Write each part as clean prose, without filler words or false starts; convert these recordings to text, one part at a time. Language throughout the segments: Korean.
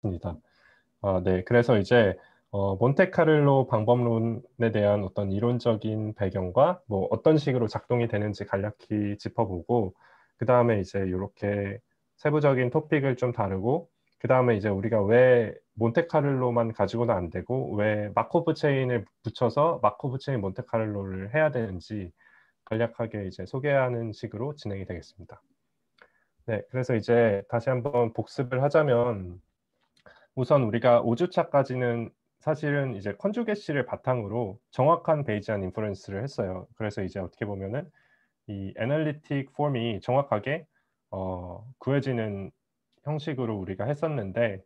있습니다. 네. 그래서 이제 몬테카를로 방법론에 대한 어떤 이론적인 배경과 뭐 어떤 식으로 작동이 되는지 간략히 짚어보고, 그 다음에 이제 이렇게 세부적인 토픽을 좀 다루고, 그 다음에 이제 우리가 왜 몬테카를로만 가지고는 안 되고 왜 마코브 체인을 붙여서 마코브 체인 몬테카를로를 해야 되는지 간략하게 이제 소개하는 식으로 진행이 되겠습니다. 네. 그래서 이제 다시 한번 복습을 하자면, 우선 우리가 5주차까지는 사실은 이제 컨주게시를 바탕으로 정확한 베이지안 인퍼런스를 했어요. 그래서 이제 어떻게 보면은 이 애널리틱 폼이 정확하게 구해지는 형식으로 우리가 했었는데,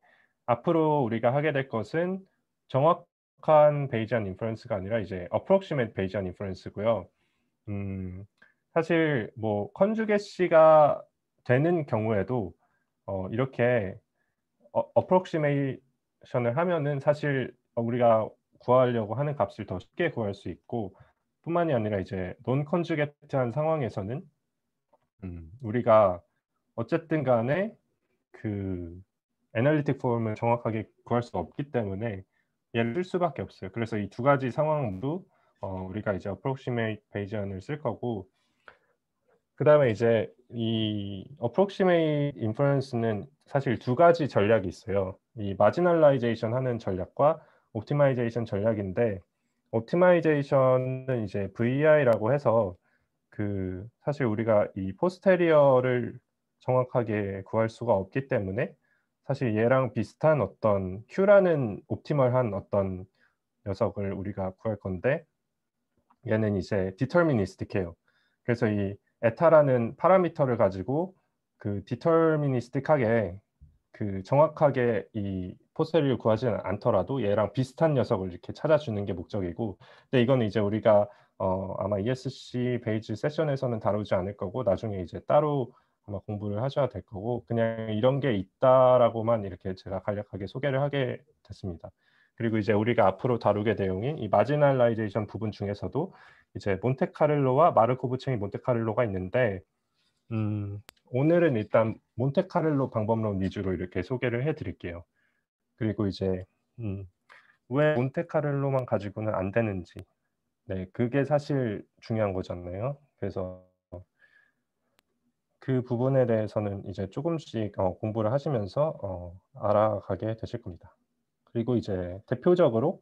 앞으로 우리가 하게 될 것은 정확한 베이지안 인퍼런스가 아니라 이제 approximate 베이지안 인퍼런스고요. 사실 뭐 컨주게시가 되는 경우에도 이렇게 어프록시메이션을 하면은 사실 우리가 구하려고 하는 값을 더 쉽게 구할 수 있고, 뿐만이 아니라 이제 논 컨주게이트한 상황에서는 우리가 어쨌든 간에 그 애널리틱 폼을 정확하게 구할 수 없기 때문에 얘를 쓸 수밖에 없어요. 그래서 이 두 가지 상황 모두 우리가 이제 approximate Bayesian을 쓸 거고, 그 다음에 이제 이 approximate inference는 사실 두 가지 전략이 있어요. 이 marginalization 하는 전략과 optimization 전략인데, optimization은 이제 VI라고 해서 사실 우리가 이 포스테리어를 정확하게 구할 수가 없기 때문에 사실 얘랑 비슷한 어떤 Q라는 옵티멀한 어떤 녀석을 우리가 구할 건데, 얘는 이제 디터미니스틱해요. 그래서 이 에타라는 파라미터를 가지고 디터미니스틱하게 정확하게 이 포스테리어를 구하지는 않더라도 얘랑 비슷한 녀석을 이렇게 찾아주는 게 목적이고, 근데 이거는 이제 우리가 아마 ESC 베이지 세션에서는 다루지 않을 거고, 나중에 이제 따로 아마 공부를 하셔야 될 거고, 그냥 이런 게 있다라고만 이렇게 제가 간략하게 소개를 하게 됐습니다. 그리고 이제 우리가 앞으로 다루게 내용인 이 마지널라이제이션 부분 중에서도 이제 몬테카를로와 마르코브 체인 몬테카를로가 있는데, 오늘은 일단 몬테카를로 방법론 위주로 이렇게 소개를 해드릴게요. 그리고 이제 왜 몬테카를로만 가지고는 안 되는지, 네, 그게 사실 중요한 거잖아요. 그래서 그 부분에 대해서는 이제 조금씩 공부를 하시면서 알아가게 되실 겁니다. 그리고 이제 대표적으로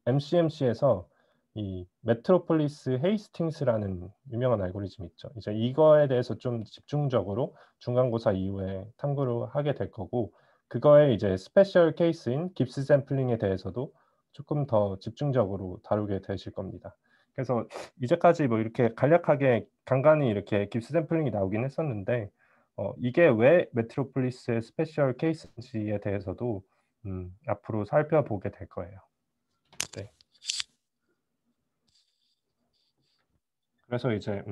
MCMC에서 이 메트로폴리스 헤이스팅스라는 유명한 알고리즘이 있죠. 이제 이거에 대해서 좀 집중적으로 중간고사 이후에 탐구를 하게 될 거고, 그거의 이제 스페셜 케이스인 깁스 샘플링에 대해서도 조금 더 집중적으로 다루게 되실 겁니다. 그래서 이제까지 뭐 이렇게 간략하게 간간히 이렇게 깁스 샘플링이 나오긴 했었는데, 이게 왜 메트로폴리스의 스페셜 케이스인지에 대해서도 앞으로 살펴보게 될 거예요. 네. 그래서 이제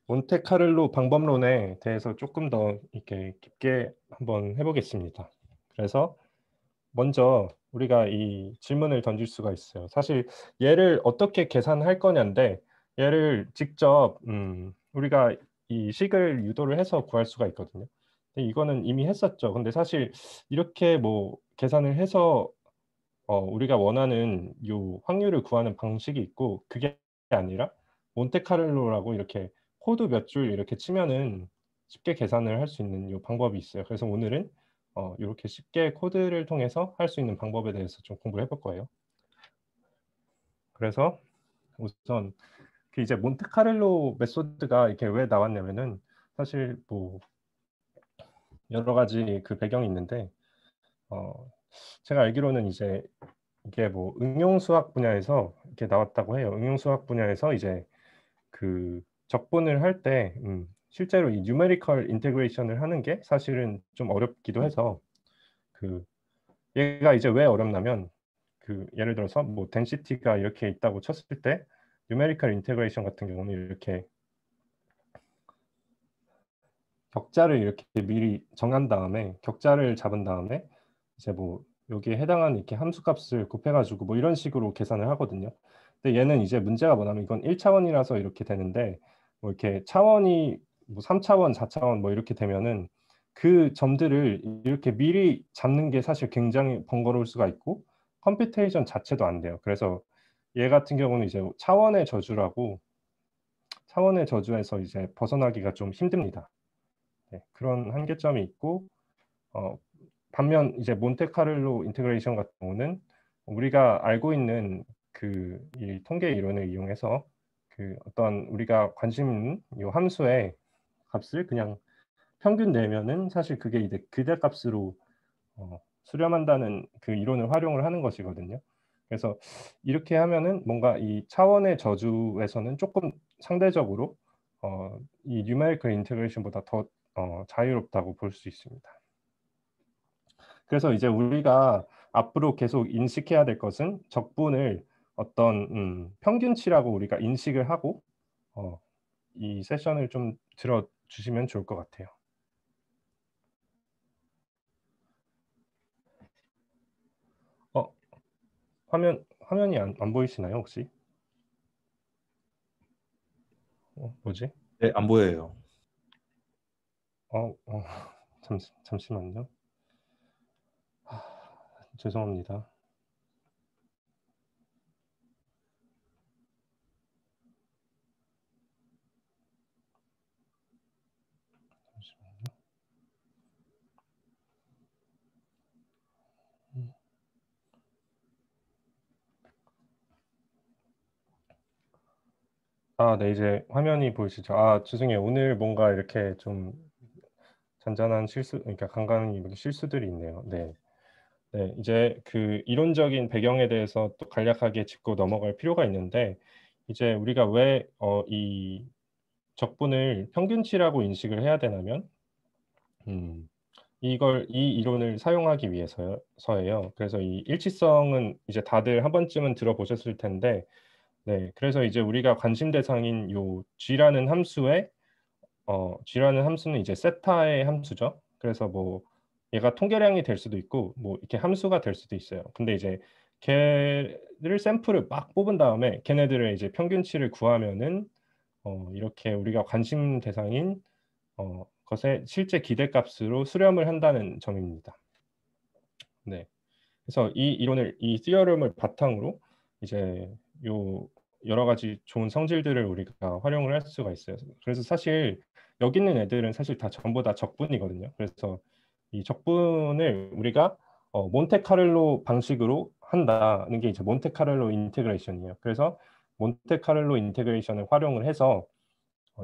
몬테카를로 방법론에 대해서 조금 더 이렇게 깊게 한번 해보겠습니다. 그래서 먼저 우리가 이 질문을 던질 수가 있어요. 사실 얘를 어떻게 계산할 거냐인데, 얘를 직접 우리가 이 식을 유도를 해서 구할 수가 있거든요. 근데 이거는 이미 했었죠. 근데 사실 이렇게 뭐 계산을 해서 우리가 원하는 요 확률을 구하는 방식이 있고, 그게 아니라 몬테카를로라고 이렇게 코드 몇 줄 이렇게 치면은 쉽게 계산을 할 수 있는 요 방법이 있어요. 그래서 오늘은 이렇게 쉽게 코드를 통해서 할 수 있는 방법에 대해서 좀 공부를 해볼 거예요. 그래서 우선 이제 몬테카를로 메소드가 이렇게 왜 나왔냐면은, 사실 뭐 여러 가지 배경이 있는데, 어, 제가 알기로는 이제 이게 뭐 응용수학 분야에서 이렇게 나왔다고 해요. 응용수학 분야에서 이제 적분을 할 때 실제로 이 뉴메리컬 인테그레이션을 하는 게 사실은 좀 어렵기도 해서, 얘가 이제 왜 어렵냐면, 예를 들어서 뭐 덴시티가 이렇게 있다고 쳤을 때 뉴메리컬 인테그레이션 같은 경우는 이렇게 격자를 이렇게 미리 정한 다음에, 격자를 잡은 다음에 이제 뭐 여기에 해당하는 이렇게 함수값을 곱해가지고 뭐 이런 식으로 계산을 하거든요. 근데 얘는 이제 문제가 뭐냐면, 이건 1차원이라서 이렇게 되는데, 뭐 이렇게 차원이 뭐 3차원, 4차원 뭐 이렇게 되면은 그 점들을 이렇게 미리 잡는 게 사실 굉장히 번거로울 수가 있고 컴퓨테이션 자체도 안 돼요. 그래서 얘 같은 경우는 이제 차원의 저주라고 차원의 저주에서 이제 벗어나기가 좀 힘듭니다. 네, 그런 한계점이 있고 반면 이제 몬테카를로 인테그레이션 같은 경우는 우리가 알고 있는 그 이 통계 이론을 이용해서 그 어떤 우리가 관심 있는 요 함수의 값을 그냥 평균 내면은 사실 그게 이제 그대값으로 수렴한다는 그 이론을 활용을 하는 것이거든요. 그래서 이렇게 하면은 뭔가 이 차원의 저주에서는 쪼끔 상대적으로 이 numerical integration보다 더 자유롭다고 볼 수 있습니다. 그래서 이제 우리가 앞으로 계속 인식해야 될 것은 적분을 어떤 평균치라고 우리가 인식을 하고 이 세션을 좀 들어 주시면 좋을 것 같아요. 화면이 안 보이시나요, 혹시? 뭐지? 네, 안 보여요. 잠시만요. 죄송합니다. 잠시만요. 네, 이제 화면이 보이시죠? 죄송해요. 오늘 뭔가 이렇게 좀 잔잔한 실수, 그러니까 간간히 실수들이 있네요. 네. 네, 이제 그 이론적인 배경에 대해서 또 간략하게 짚고 넘어갈 필요가 있는데 이제 우리가 왜 이 적분을 평균치라고 인식을 해야 되냐면 이 이론을 사용하기 위해서예요. 그래서 이 일치성은 이제 다들 한 번쯤은 들어보셨을 텐데 네, 그래서 이제 우리가 관심 대상인 요 G라는 함수는 이제 세타의 함수죠. 그래서 뭐 얘가 통계량이 될 수도 있고 뭐 이렇게 함수가 될 수도 있어요. 근데 이제 걔를 샘플을 막 뽑은 다음에 걔네들의 이제 평균치를 구하면은 이렇게 우리가 관심 대상인 것의 실제 기대값으로 수렴을 한다는 점입니다. 네. 그래서 이 이론을 이 theorem을 바탕으로 이제 요 여러 가지 좋은 성질들을 우리가 활용을 할 수가 있어요. 그래서 사실 여기 있는 애들은 사실 다 전부 다 적분이거든요. 그래서 이 적분을 우리가 몬테카를로 방식으로 한다는 게 이제 몬테카를로 인테그레이션이에요. 그래서 몬테카를로 인테그레이션을 활용을 해서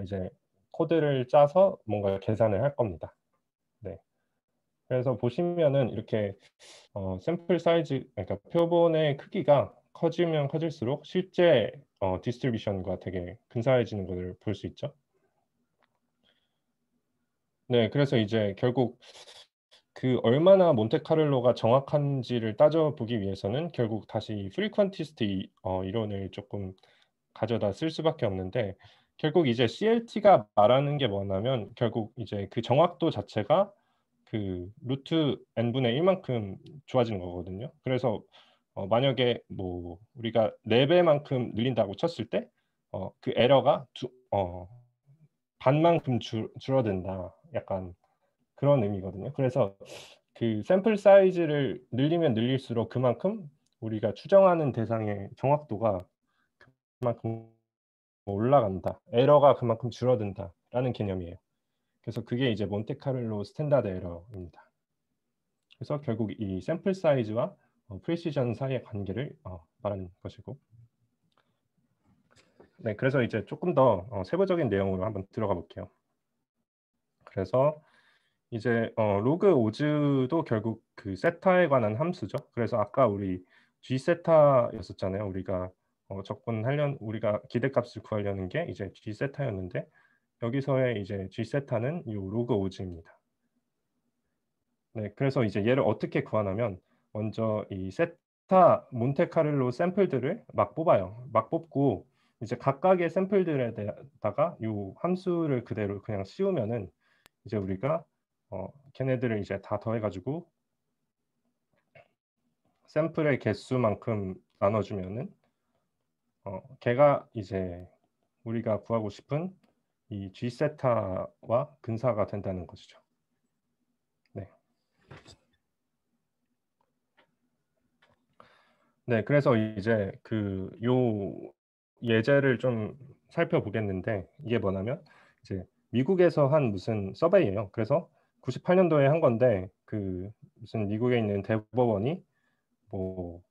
이제 코드를 짜서 뭔가 계산을 할 겁니다. 네. 그래서 보시면은 이렇게 샘플 사이즈, 그러니까 표본의 크기가 커지면 커질수록 실제 디스트리뷰션과 되게 근사해지는 것을 볼 수 있죠. 네, 그래서 이제 결국 그 얼마나 몬테카를로가 정확한지를 따져보기 위해서는 결국 다시 프리퀀티스트 이론을 조금 가져다 쓸 수밖에 없는데 결국 이제 CLT가 말하는 게 뭐냐면 결국 이제 그 정확도 자체가 그 루트 n분의 1만큼 좋아지는 거거든요. 그래서 만약에 뭐 우리가 4배만큼 늘린다고 쳤을 때 그 에러가 반만큼 줄어든다. 약간 그런 의미거든요. 그래서 그 샘플 사이즈를 늘리면 늘릴수록 그만큼 우리가 추정하는 대상의 정확도가 그만큼 올라간다. 에러가 그만큼 줄어든다라는 개념이에요. 그래서 그게 이제 몬테카를로 스탠다드 에러입니다. 그래서 결국 이 샘플 사이즈와 프리시전 사이의 관계를 말하는 것이고 네, 그래서 이제 조금 더 세부적인 내용으로 한번 들어가 볼게요. 그래서 이제 로그 오즈도 결국 그 세타에 관한 함수죠. 그래서 아까 우리 G 세타였었잖아요. 우리가 우리가 기대값을 구하려는 게 이제 G 세타였는데 여기서의 이제 G 세타는 이 로그 오즈입니다. 네, 그래서 이제 얘를 어떻게 구하냐면 먼저 이 세타 몬테카를로 샘플들을 막 뽑아요. 막 뽑고 이제 각각의 샘플들에다가 이 함수를 그대로 그냥 씌우면은 이제 우리가 걔네들을 이제 다 더해가지고 샘플의 개수만큼 나눠주면은 걔가 이제 우리가 구하고 싶은 이 G 세타와 근사가 된다는 것이죠. 네, 그래서 이제 요 예제를 좀 살펴보겠는데 이게 뭐냐면 이제 미국에서 한 무슨 서베이예요. 그래서 98년도에 한 건데 무슨 미국에 있는 대법원이 뭐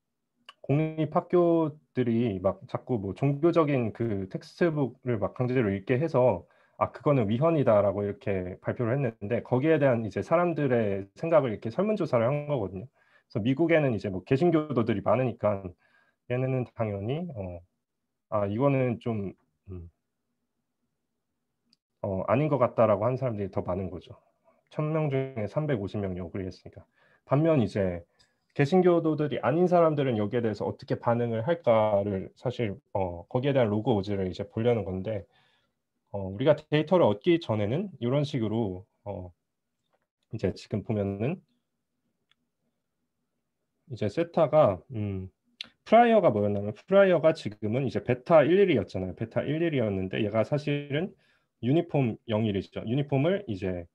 공립학교들이 막 자꾸 뭐 종교적인 텍스트북을 막 강제로 읽게 해서 "아 그거는 위헌이다."라고 이렇게 발표를 했는데 거기에 대한 이제 사람들의 생각을 이렇게 설문조사를 한 거거든요. 그래서 미국에는 이제 뭐 개신교도들이 많으니까 얘네는 당연히 '아 이거는 좀 음 아닌 것 같다.'라고 한 사람들이 더 많은 거죠. 1000명 중에 350 명이 억울했으니까. 반면 이제 개신교도들이 아닌 사람들은 여기에 대해서 어떻게 반응을 할까를 사실 거기에 대한 로그 오즈를 이제 보려는 건데 우리가 데이터를 얻기 전에는 요런 식으로 이제 지금 보면은 이제 세타가 프라이어가 뭐였냐면 프라이어가 지금은 이제 베타 11이었잖아요. 베타 11이었는데 얘가 사실은 유니폼 01이죠. 유니폼을 이제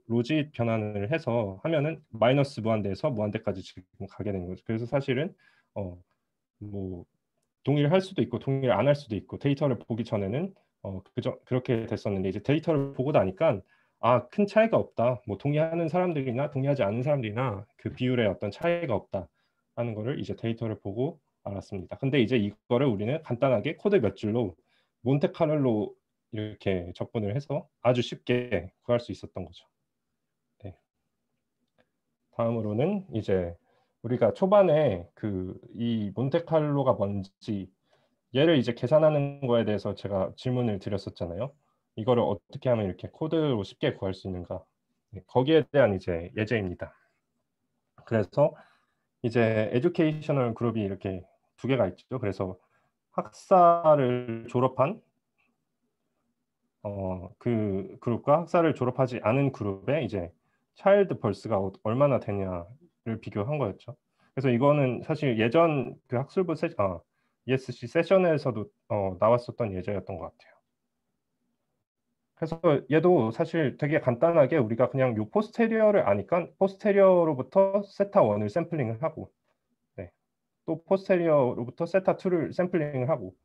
로짓 변환을 해서 하면은 마이너스 무한대에서 무한대까지 지금 가게 되는 거죠. 그래서 사실은 어 뭐 동의를 할 수도 있고 동의를 안 할 수도 있고 데이터를 보기 전에는 그렇게 됐었는데 이제 데이터를 보고 나니까 '아 큰 차이가 없다. 뭐 동의하는 사람들이나 동의하지 않는 사람들이나 비율에 어떤 차이가 없다.'라는 거를 이제 데이터를 보고 알았습니다. 근데 이제 이거를 우리는 간단하게 코드 몇 줄로 몬테카를로 이렇게 접근을 해서 아주 쉽게 구할 수 있었던 거죠. 네. 다음으로는 이제 우리가 초반에 이 몬테칼로가 뭔지 얘를 이제 계산하는 거에 대해서 제가 질문을 드렸었잖아요. 이거를 어떻게 하면 이렇게 코드로 쉽게 구할 수 있는가. 네, 거기에 대한 이제 예제입니다. 그래서 이제 에듀케이셔널 그룹이 이렇게 두 개가 있죠. 그래서 학사를 졸업한 그룹과 학사를 졸업하지 않은 그룹의 이제 차일드 벌스가 얼마나 되냐를 비교한 거였죠. 그래서 이거는 사실 예전 학술부 ESC 세션에서도 나왔었던 예제였던 것 같아요. 그래서 얘도 사실 되게 간단하게 우리가 그냥 요 포스테리어를 아니까 포스테리어로부터 세타 1을 샘플링을 하고 네. 또 포스테리어로부터 세타 2를 샘플링을 하고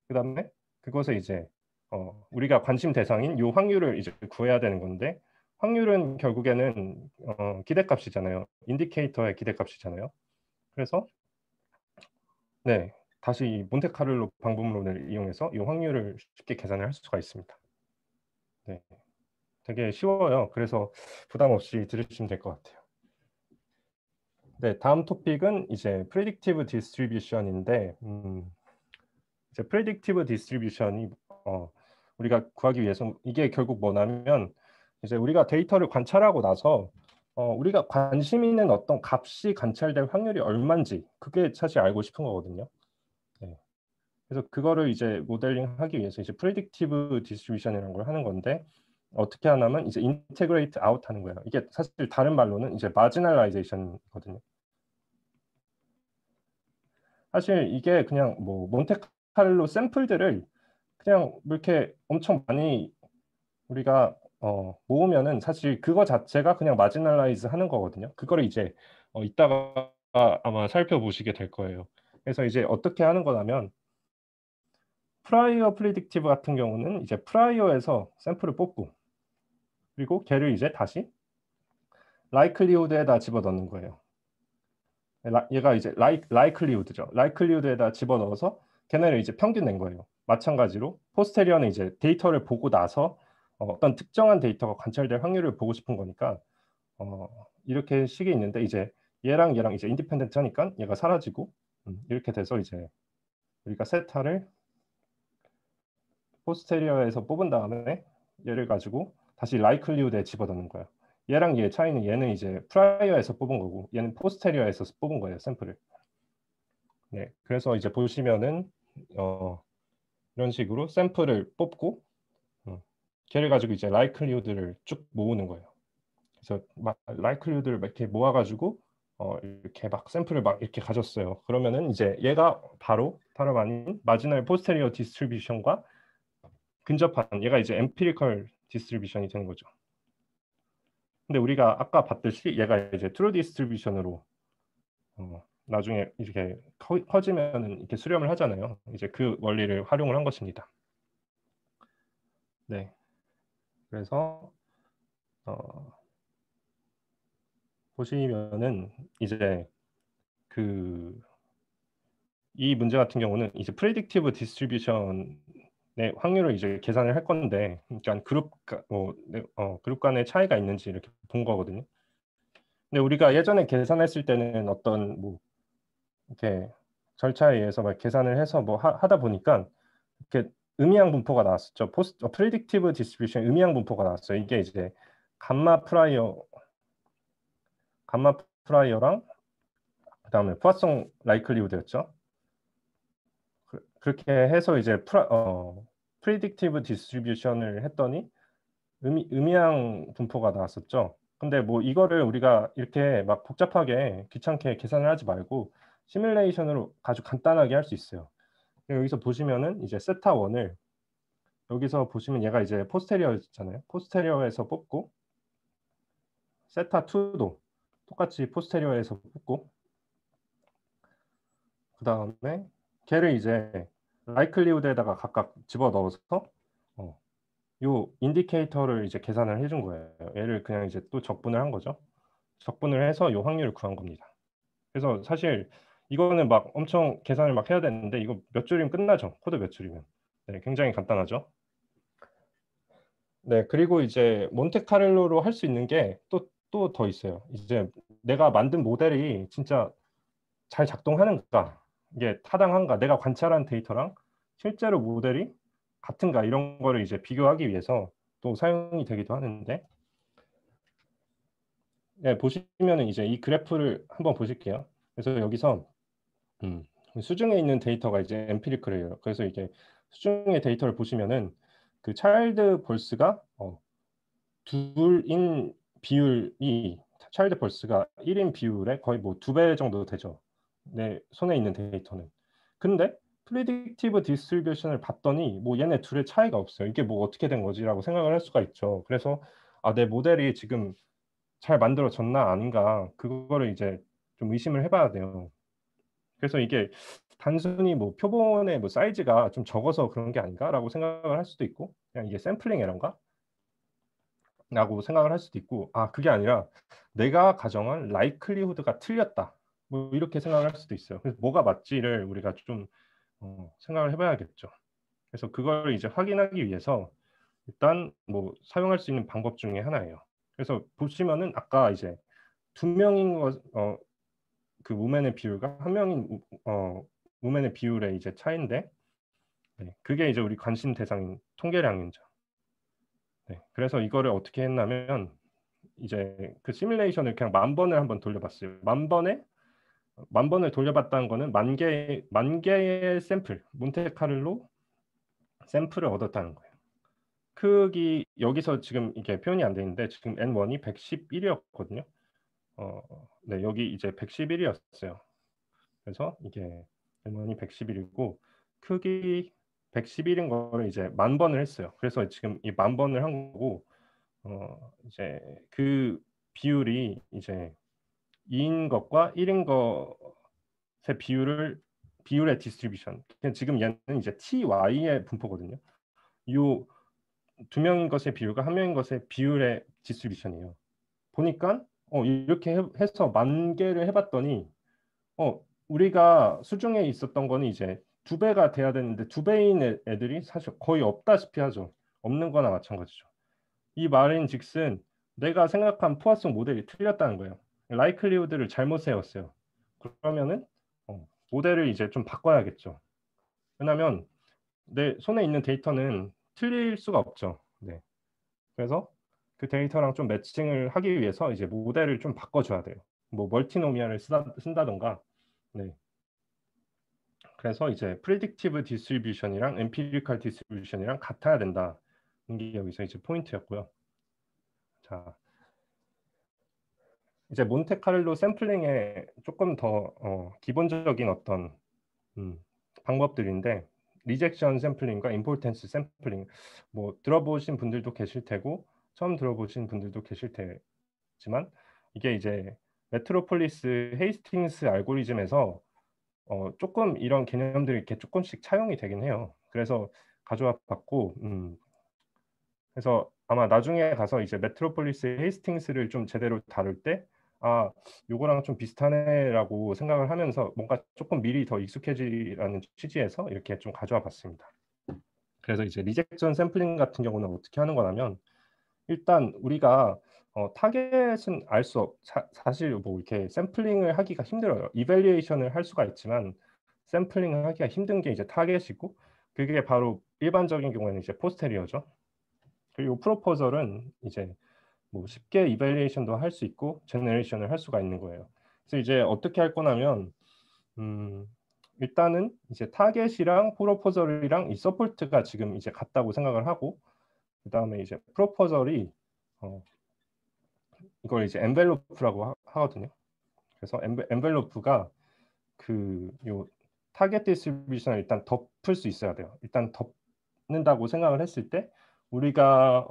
그다음에 그것을 이제 우리가 관심 대상인 요 확률을 이제 구해야 되는 건데 확률은 결국에는 기대값이잖아요. 인디케이터의 기대값이잖아요. 그래서 네. 다시 이 몬테카를로 방법론을 이용해서 이 확률을 쉽게 계산을 할 수가 있습니다. 네. 되게 쉬워요. 그래서 부담 없이 들으시면 될 것 같아요. 네. 다음 토픽은 이제 predictive distribution인데 이제 predictive distribution이 우리가 구하기 위해서 이게 결국 뭐냐면 이제 우리가 데이터를 관찰하고 나서 우리가 관심 있는 어떤 값이 관찰될 확률이 얼만지 그게 사실 알고 싶은 거거든요. 네. 그래서 그거를 이제 모델링하기 위해서 이제 predictive distribution이라는 걸 하는 건데 어떻게 하냐면 이제 integrate out 하는 거예요. 이게 사실 다른 말로는 이제 marginalization이거든요. 사실 이게 그냥 뭐 몬테칼로 샘플들을 그냥 뭐 이렇게 엄청 많이 우리가 모으면은 사실 그거 자체가 그냥 marginalize 하는 거거든요. 그거를 이제 이따가 아마 살펴보시게 될 거예요. 그래서 이제 어떻게 하는 거냐면 프라이어 프리딕티브 같은 경우는 이제 프라이어에서 샘플을 뽑고 그리고 걔를 이제 다시 likelihood에다 집어넣는 거예요. 얘가 이제 likelihood죠. likelihood에다 집어넣어서 걔네를 이제 평균 낸 거예요. 마찬가지로 포스테리어는 이제 데이터를 보고 나서 어떤 특정한 데이터가 관찰될 확률을 보고 싶은 거니까 이렇게 식이 있는데 이제 얘랑 얘랑 이제 인디펜던트 하니까 얘가 사라지고 이렇게 돼서 이제 우리가 세타를 포스테리어에서 뽑은 다음에 얘를 가지고 다시 likelihood에 집어넣는 거예요. 얘랑 얘 차이는 얘는 이제 프라이어에서 뽑은 거고 얘는 포스테리어에서 뽑은 거예요, 샘플을. 네. 그래서 이제 보시면은 이런 식으로 샘플을 뽑고 걔를 가지고 이제 likelihood를 쭉 모으는 거예요. 그래서 막 likelihood를 막 이렇게 모아 가지고 이렇게 막 샘플을 막 이렇게 가졌어요. 그러면은 이제 얘가 바로 다름 아닌 marginal posterior distribution과 근접한 얘가 이제 empirical distribution이 되는 거죠. 근데 우리가 아까 봤듯이 얘가 이제 true distribution으로 나중에 이렇게 커지면은 이렇게 수렴을 하잖아요. 이제 그 원리를 활용을 한 것입니다. 네. 그래서 보시면은 이제 그 이 문제 같은 경우는 이제 프레딕티브 디스트리뷰션의 확률을 이제 계산을 할 건데, 그러니까 그룹 간의 차이가 있는지 이렇게 본 거거든요. 근데 우리가 예전에 계산했을 때는 어떤 뭐 이렇게 절차에 의해서 막 계산을 해서 뭐 하다 보니까 이렇게 의미양 분포가 나왔었죠. 프레딕티브 디스트리뷰션 의미양 분포가 나왔어요. 이게 이제 감마 프라이어랑 그다음에 포화송 라이클리후드였죠. 그렇게 해서 이제 프리딕티브 디스트리뷰션을 했더니 의미양 분포가 나왔었죠. 근데 뭐 이거를 우리가 이렇게 막 복잡하게 귀찮게 계산을 하지 말고 시뮬레이션으로 아주 간단하게 할 수 있어요. 여기서 보시면은 이제 세타 1을 여기서 보시면 얘가 이제 포스테리어잖아요. 포스테리어에서 뽑고 세타 2도 똑같이 포스테리어에서 뽑고 그다음에 걔를 이제 라이클리우드에다가 각각 집어넣어서 요 인디케이터를 이제 계산을 해준 거예요. 얘를 그냥 이제 또 적분을 한 거죠. 적분을 해서 요 확률을 구한 겁니다. 그래서 사실 이거는 막 엄청 계산을 막 해야 되는데 이거 몇 줄이면 끝나죠. 코드 몇 줄이면. 네, 굉장히 간단하죠. 네, 그리고 이제 몬테카를로로 할 수 있는 게 또 더 있어요. 이제 내가 만든 모델이 진짜 잘 작동하는가, 이게 타당한가, 내가 관찰한 데이터랑 실제로 모델이 같은가 이런 거를 이제 비교하기 위해서 또 사용이 되기도 하는데, 네, 보시면은 이제 이 그래프를 한번 보실게요. 그래서 여기서 수중에 있는 데이터가 이제 엠피리컬이에요. 그래서 이게 수중의 데이터를 보시면은 그 차일드 볼스가 둘인 비율이 차일드 볼스가 1인 비율에 거의 뭐 2배 정도 되죠. 내 손에 있는 데이터는. 근데 프리딕티브 디스트리뷰션을 봤더니 뭐 얘네 둘의 차이가 없어요. 이게 뭐 어떻게 된 거지라고 생각을 할 수가 있죠. 그래서 내 모델이 지금 잘 만들어졌나 아닌가 그거를 이제 좀 의심을 해봐야 돼요. 그래서 이게 단순히 뭐 표본의 뭐 사이즈가 좀 적어서 그런 게 아닌가라고 생각을 할 수도 있고, 그냥 이게 샘플링 에러인가? 라고 생각을 할 수도 있고, 그게 아니라 내가 가정한 라이클리후드가 틀렸다. 뭐 이렇게 생각을 할 수도 있어요. 그래서 뭐가 맞지를 우리가 좀 생각을 해봐야겠죠. 그래서 그걸 이제 확인하기 위해서 일단 뭐 사용할 수 있는 방법 중에 하나예요. 그래서 보시면은 아까 이제 두 명인 그 우멘의 비율과 한 명인 우멘의 비율의 이제 차이인데, 네, 그게 이제 우리 관심 대상인 통계량이죠. 네, 그래서 이거를 어떻게 했냐면 이제 그 시뮬레이션을 그냥 10,000번을 한번 돌려봤어요. 10,000번을 돌려봤다는 거는 만 개의 샘플, 몬테카를로 샘플을 얻었다는 거예요. 크기 여기서 지금 이게 표현이 안 되는데 지금 N1이 111이었거든요. 네, 여기 이제 111이었어요. 그래서 이게 N1이 111이고 크기 111인 거를 이제 10,000번을 했어요. 그래서 지금 이 10,000번을 한 거고 이제 그 비율이 이제 2인 것과 1인 것의 비율의 디스트리뷰션. 지금 얘는 이제 TY의 분포거든요. 이 두 명인 것의 비율과 한 명인 것의 비율의 디스트리뷰션이에요. 보니까 이렇게 해서 10,000개를 해봤더니 우리가 수중에 있었던 거는 이제 2배가 돼야 되는데 2배인 애들이 사실 거의 없다시피 하죠. 없는 거나 마찬가지죠. 이 말인즉슨 내가 생각한 포화성 모델이 틀렸다는 거예요. 라이클리우드를 잘못 세웠어요. 그러면은 모델을 이제 좀 바꿔야겠죠. 왜냐하면 내 손에 있는 데이터는 틀릴 수가 없죠. 네. 그래서 그 데이터랑 좀 매칭을 하기 위해서 이제 모델을 좀 바꿔줘야 돼요. 뭐 멀티노미얼을 쓴다던가. 네. 그래서 이제 프리딕티브 디스트리뷰션이랑 엠피리컬 디스트리뷰션이랑 같아야 된다. 이게 여기서 이제 포인트였고요. 자, 이제 몬테카를로 샘플링의 조금 더 기본적인 어떤 방법들인데, 리젝션 샘플링과 임포턴스 샘플링, 뭐 들어보신 분들도 계실 테고 처음 들어보신 분들도 계실 테지만 이게 이제 메트로폴리스 헤이스팅스 알고리즘에서 조금 이런 개념들이 이렇게 조금씩 차용이 되긴 해요. 그래서 가져와 봤고, 그래서 아마 나중에 가서 이제 메트로폴리스 헤이스팅스를 좀 제대로 다룰 때, 아, 요거랑 좀 비슷하네라고 생각을 하면서 뭔가 조금 미리 더 익숙해지라는 취지에서 이렇게 좀 가져와 봤습니다. 그래서 이제 리젝션 샘플링 같은 경우는 어떻게 하는 거냐면, 일단 우리가 타겟은 알 수 없, 사실 뭐 이렇게 샘플링을 하기가 힘들어요. 이밸류에이션을 할 수가 있지만 샘플링을 하기가 힘든 게 이제 타겟이고, 그게 바로 일반적인 경우에는 이제 포스테리어죠. 그리고 프로포절은 이제 뭐 쉽게 이밸류에이션도 할 수 있고 제너레이션을 할 수가 있는 거예요. 그래서 이제 어떻게 할 거냐면, 일단은 이제 타겟이랑 프로포절이랑 이 서포트가 지금 이제 같다고 생각을 하고, 그다음에 이제 프로포절이 이걸 이제 엔벨로프라고 하거든요. 그래서 엔벨로프가 그 요 타겟 디스트리뷰션을 일단 덮을 수 있어야 돼요. 일단 덮는다고 생각을 했을 때 우리가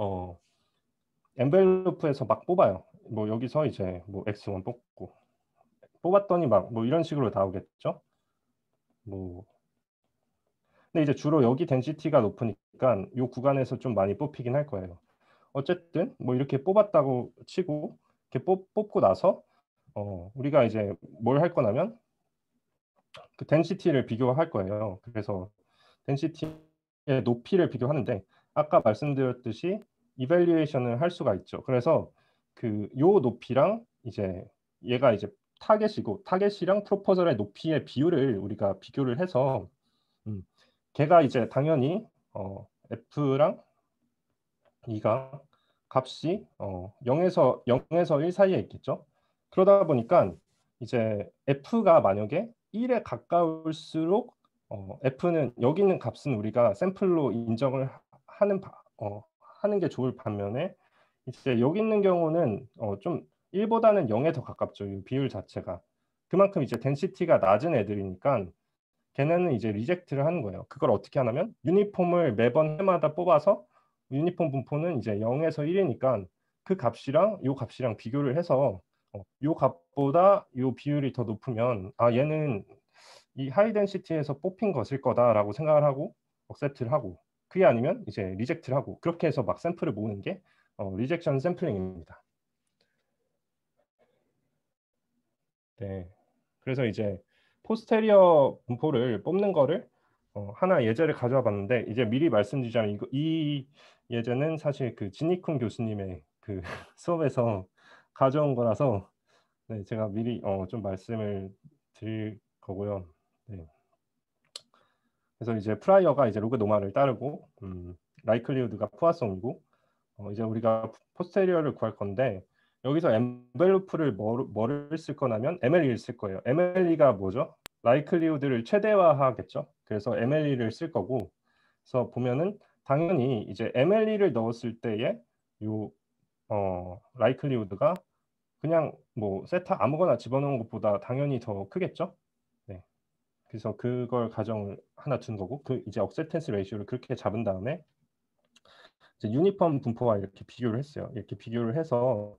엔벨로프에서 막 뽑아요. 뭐 여기서 이제 뭐 x1 뽑고 뽑았더니 막 뭐 이런 식으로 나오겠죠. 뭐 근데 이제 주로 여기 덴시티가 높으니까 요 구간에서 좀 많이 뽑히긴 할 거예요. 어쨌든 뭐 이렇게 뽑았다고 치고 이렇게 뽑고 나서 우리가 이제 뭘 할 거냐면 그 덴시티를 비교할 거예요. 그래서 덴시티의 높이를 비교하는데 아까 말씀드렸듯이 이밸류에이션을 할 수가 있죠. 그래서 그 요 높이랑 이제 얘가 이제 타겟이고 타겟이랑 프로포절의 높이의 비율을 우리가 비교를 해서 걔가 이제 당연히 F랑 E가 값이 0에서 1 사이에 있겠죠. 그러다 보니까 이제 F가 만약에 1에 가까울수록 F는 여기 있는 값은 우리가 샘플로 인정을 하는 게 좋을 반면에 이제 여기 있는 경우는 좀 1보다는 0에 더 가깝죠. 이 비율 자체가. 그만큼 이제 덴시티가 낮은 애들이니까 걔네는 이제 리젝트를 하는 거예요. 그걸 어떻게 하냐면 유니폼을 매번 해마다 뽑아서 유니폼 분포는 이제 0에서 1이니까 그 값이랑 요 값이랑 비교를 해서 요 값보다 요 비율이 더 높으면 얘는 이 하이 덴시티에서 뽑힌 것일 거다라고 생각을 하고 억셉트를 하고, 그게 아니면 이제 리젝트를 하고, 그렇게 해서 막 샘플을 모으는 게 리젝션 샘플링입니다. 네. 그래서 이제 포스테리어 분포를 뽑는 거를 하나 예제를 가져와 봤는데, 이제 미리 말씀드리자면 이 예제는 사실 그 진이쿤 교수님의 그 수업에서 가져온 거라서 네, 제가 미리 좀 말씀을 드릴 거고요. 네. 그래서 이제 프라이어가 이제 로그 노마를 따르고 라이클리우드가 푸아송이고 이제 우리가 포스테리어를 구할 건데, 여기서 엔벨로프를 뭐를 쓸 거냐면 MLE를 쓸 거예요. MLE가 뭐죠? 라이클리우드를 최대화하겠죠. 그래서 MLE를 쓸 거고, 그래서 보면은 당연히 이제 MLE를 넣었을 때에 요 라이클리우드가 그냥 뭐 세타 아무거나 집어넣은 것보다 당연히 더 크겠죠. 네. 그래서 그걸 가정을 하나 둔 거고, 그 이제 억셉텐스 레이쇼를 그렇게 잡은 다음에 이제 유니폼 분포와 이렇게 비교를 했어요. 이렇게 비교를 해서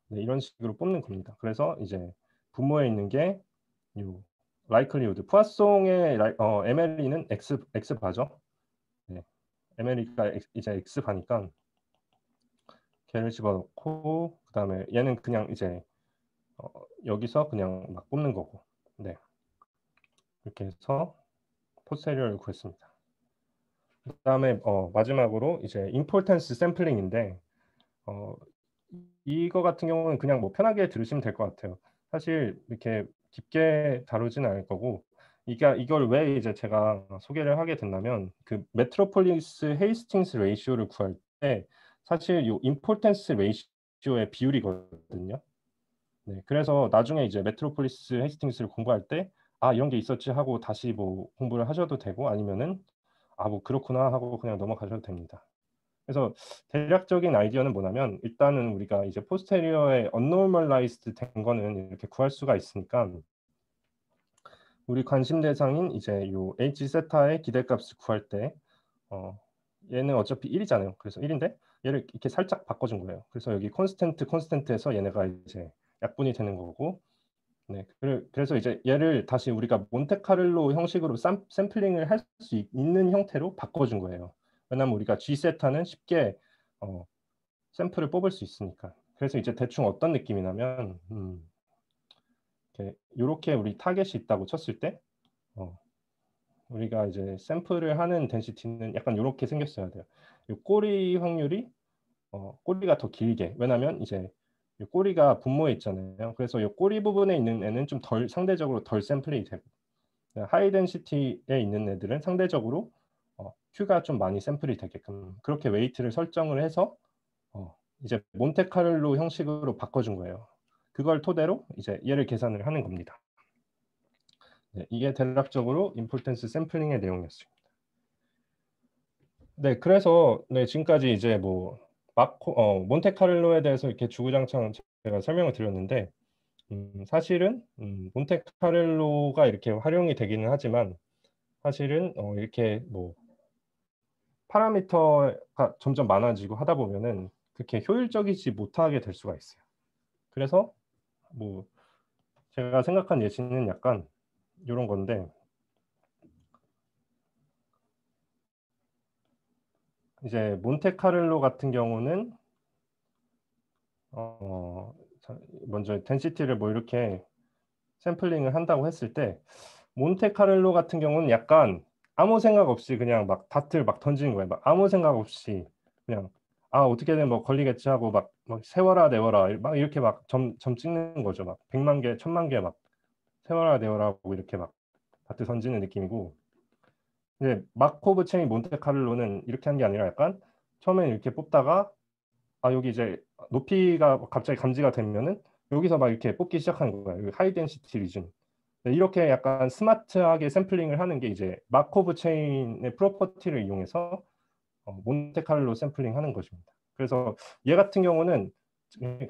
네, 이런 식으로 뽑는 겁니다. 그래서 이제 분모에 있는 게 요 라이클리우드, 푸아송의 MLE는 x 바죠. 네, MLE가 이제 x 바니까 걔를 집어넣고, 그다음에 얘는 그냥 이제 여기서 그냥 막 뽑는 거고. 네, 이렇게 해서 포스테리어를 구했습니다. 그다음에 마지막으로 이제 임포턴스 샘플링인데 이거 같은 경우는 그냥 뭐 편하게 들으시면 될 것 같아요. 사실 이렇게 깊게 다루지는 않을 거고, 이걸 왜 이제 제가 소개를 하게 됐냐면 그 메트로폴리스 헤이스팅스 레이시오를 구할 때 사실 요 임포턴스 레이시오의 비율이거든요. 네, 그래서 나중에 이제 메트로폴리스 헤이스팅스를 공부할 때 이런 게 있었지 하고 다시 뭐 공부를 하셔도 되고, 아니면은 뭐 그렇구나 하고 그냥 넘어가셔도 됩니다. 그래서 대략적인 아이디어는 뭐냐면, 일단은 우리가 이제 포스테리어에 언노멀라이즈드 된 거는 이렇게 구할 수가 있으니까 우리 관심 대상인 이제 요 h 세타의 기대값을 구할 때 얘는 어차피 1이잖아요. 그래서 1인데 얘를 이렇게 살짝 바꿔준 거예요. 그래서 여기 콘스턴트에서 얘네가 이제 약분이 되는 거고. 네, 그래서 이제 얘를 다시 우리가 몬테카를로 형식으로 샘플링을 할 수 있는 형태로 바꿔준 거예요. 왜냐면 우리가 G세타는 쉽게 샘플을 뽑을 수 있으니까. 그래서 이제 대충 어떤 느낌이냐면 이렇게 우리 타겟이 있다고 쳤을 때 우리가 이제 샘플을 하는 덴시티는 약간 이렇게 생겼어야 돼요. 이 꼬리 확률이 꼬리가 더 길게, 왜냐면 이제 이 꼬리가 분모에 있잖아요. 그래서 이 꼬리 부분에 있는 애는 좀 상대적으로 덜 샘플이 되고, 하이 덴시티에 있는 애들은 상대적으로 Q가 좀 많이 샘플이 되게끔 그렇게 웨이트를 설정을 해서 이제 몬테카를로 형식으로 바꿔준 거예요. 그걸 토대로 이제 얘를 계산을 하는 겁니다. 네, 이게 대략적으로 임포턴스 샘플링의 내용이었습니다. 네, 그래서 네, 지금까지 이제 뭐 몬테카를로에 대해서 이렇게 주구장창 제가 설명을 드렸는데, 사실은 몬테카를로가 이렇게 활용이 되기는 하지만 사실은 이렇게 뭐 파라미터가 점점 많아지고 하다 보면은 그렇게 효율적이지 못하게 될 수가 있어요. 그래서 뭐 제가 생각한 예시는 약간 이런 건데, 이제 몬테카를로 같은 경우는 먼저 덴시티를 뭐 이렇게 샘플링을 한다고 했을 때, 몬테카를로 같은 경우는 약간 아무 생각 없이 그냥 막 다트를 막 던지는 거예요. 막 아무 생각 없이 그냥 어떻게든 뭐 걸리겠지 하고 막 세워라 내워라 막 이렇게 막 점 찍는 거죠. 막 100만 개, 1000만 개 막 세워라 내워라 하고 이렇게 막 다트 던지는 느낌이고, 근데 마코브 체인 몬테카를로는 이렇게 한 게 아니라 약간 처음에 이렇게 뽑다가 여기 이제 높이가 갑자기 감지가 되면은 여기서 막 이렇게 뽑기 시작하는 거예요. 하이 덴시티 리전. 이렇게 약간 스마트하게 샘플링을 하는 게 이제 마코브 체인의 프로퍼티를 이용해서 몬테카를로 샘플링 하는 것입니다. 그래서 얘 같은 경우는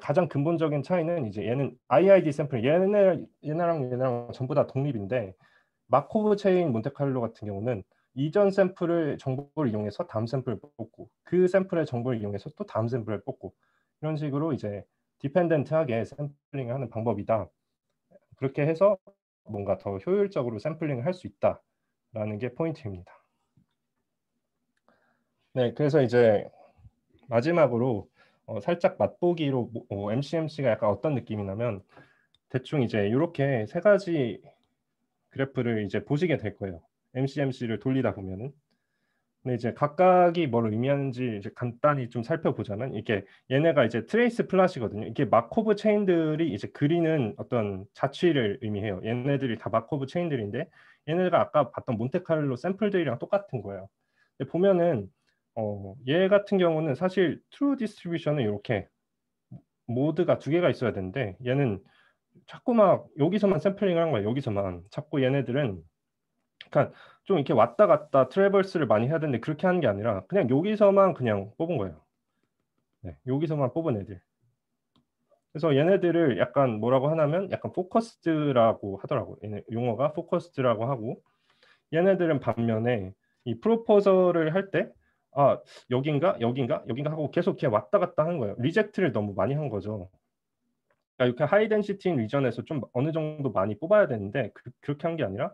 가장 근본적인 차이는 이제 얘는 IID 샘플링, 얘네랑 전부 다 독립인데, 마코브 체인 몬테카를로 같은 경우는 이전 샘플을 정보를 이용해서 다음 샘플을 뽑고, 그 샘플의 정보를 이용해서 또 다음 샘플을 뽑고, 이런 식으로 이제 디펜던트하게 샘플링을 하는 방법이다. 그렇게 해서 뭔가 더 효율적으로 샘플링을 할 수 있다라는 게 포인트입니다. 네, 그래서 이제 마지막으로 살짝 맛보기로 MCMC가 약간 어떤 느낌이냐면, 대충 이제 이렇게 세 가지 그래프를 이제 보시게 될 거예요. MCMC를 돌리다 보면은. 근데 이제 각각이 뭘 의미하는지 이제 간단히 좀 살펴보자면, 이게 얘네가 이제 트레이스 플랫이거든요. 이게 마코브 체인들이 이제 그리는 어떤 자취를 의미해요. 얘네들이 다 마코브 체인들인데, 얘네가 아까 봤던 몬테카를로 샘플들이랑 똑같은 거예요. 근데 보면은 얘 같은 경우는 사실 트루 디스트리뷰션은 이렇게 모드가 두 개가 있어야 되는데, 얘는 자꾸 막 여기서만 샘플링을 한 거예요. 여기서만. 자꾸 얘네들은 그러니까 좀 이렇게 왔다 갔다 트래버스를 많이 해야 되는데, 그렇게 하는 게 아니라 그냥 여기서만 그냥 뽑은 거예요. 네, 여기서만 뽑은 애들. 그래서 얘네들을 약간 뭐라고 하냐면 약간 포커스드라고 하더라고요. 얘네 용어가 포커스드라고 하고, 얘네들은 반면에 이 프로포저를 할 때 여긴가 여긴가 여긴가 하고 계속 이렇게 왔다 갔다 하는 거예요. 리젝트를 너무 많이 한 거죠. 그러니까 이렇게 하이 덴시티인 리전에서 좀 어느 정도 많이 뽑아야 되는데, 그렇게 한 게 아니라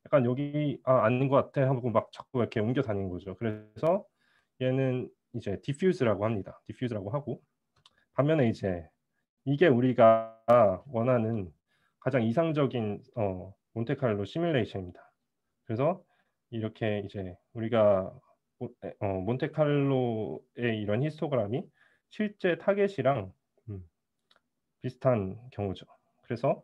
약간 여기 아닌 것 같아 하고 막 자꾸 이렇게 옮겨 다니는 거죠. 그래서 얘는 이제 디퓨즈라고 합니다. 디퓨즈라고 하고, 반면에 이제 이게 우리가 원하는 가장 이상적인 몬테카를로 시뮬레이션입니다. 그래서 이렇게 이제 우리가 몬테카를로의 이런 히스토그램이 실제 타겟이랑 비슷한 경우죠. 그래서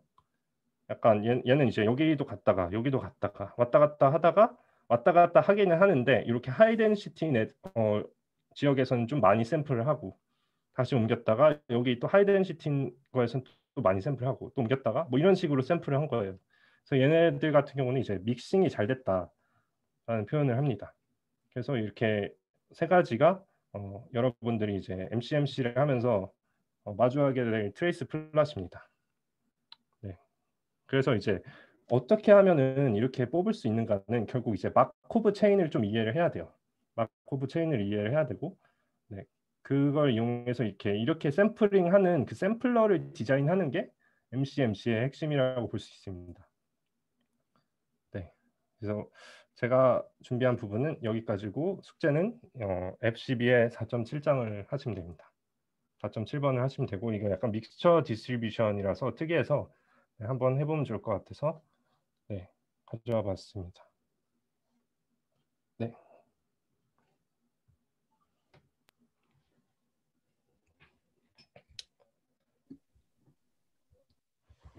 약간 얘는 이제 여기도 갔다가 여기도 갔다가 왔다 갔다 하다가 왔다 갔다 하기는 하는데, 이렇게 하이 덴시티 지역에서는 좀 많이 샘플을 하고, 다시 옮겼다가 여기 또 하이 덴시티 거에서는 또 많이 샘플하고 또 옮겼다가 뭐 이런 식으로 샘플을 한 거예요. 그래서 얘네들 같은 경우는 이제 믹싱이 잘 됐다라는 표현을 합니다. 그래서 이렇게 세 가지가 여러분들이 이제 MCMC를 하면서 마주하게 될 트레이스 플랫입니다. 네. 그래서 이제 어떻게 하면은 이렇게 뽑을 수 있는가는 결국 이제 마코브 체인을 좀 이해를 해야 돼요. 마코브 체인을 이해를 해야 되고, 네. 그걸 이용해서 이렇게 샘플링하는 그 샘플러를 디자인하는 게 MCMC의 핵심이라고 볼 수 있습니다. 네, 그래서 제가 준비한 부분은 여기까지고 숙제는 F12의 4.7장을 하시면 됩니다. 4.7번을 하시면 되고 이거 약간 믹스처 디스트리뷰션이라서 특이해서 네, 한번 해보면 좋을 것 같아서 네, 가져와 봤습니다. 네.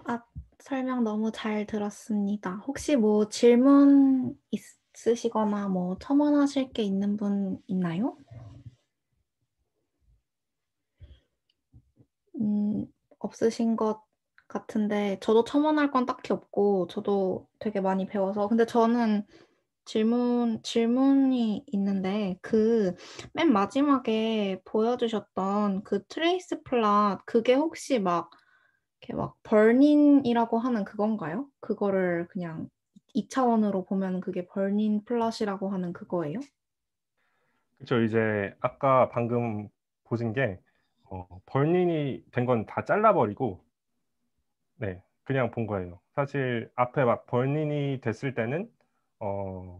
아, 설명 너무 잘 들었습니다. 혹시 뭐 질문 있으시거나 뭐 첨언하실 게 있는 분 있나요? 없으신 것 같은데 저도 첨언할 건 딱히 없고 저도 되게 많이 배워서 근데 저는 질문이 있는데 그 맨 마지막에 보여주셨던 그 트레이스 플랫 그게 혹시 막 이렇게 막 벌닌이라고 하는 그건가요? 그거를 그냥 2차원으로 보면 그게 벌닌 플랫이라고 하는 그거예요? 그렇죠. 이제 아까 방금 보신 게 벌린이 된 건 다 잘라버리고 네, 그냥 본 거예요. 사실 앞에 막 벌린이 됐을 때는 어,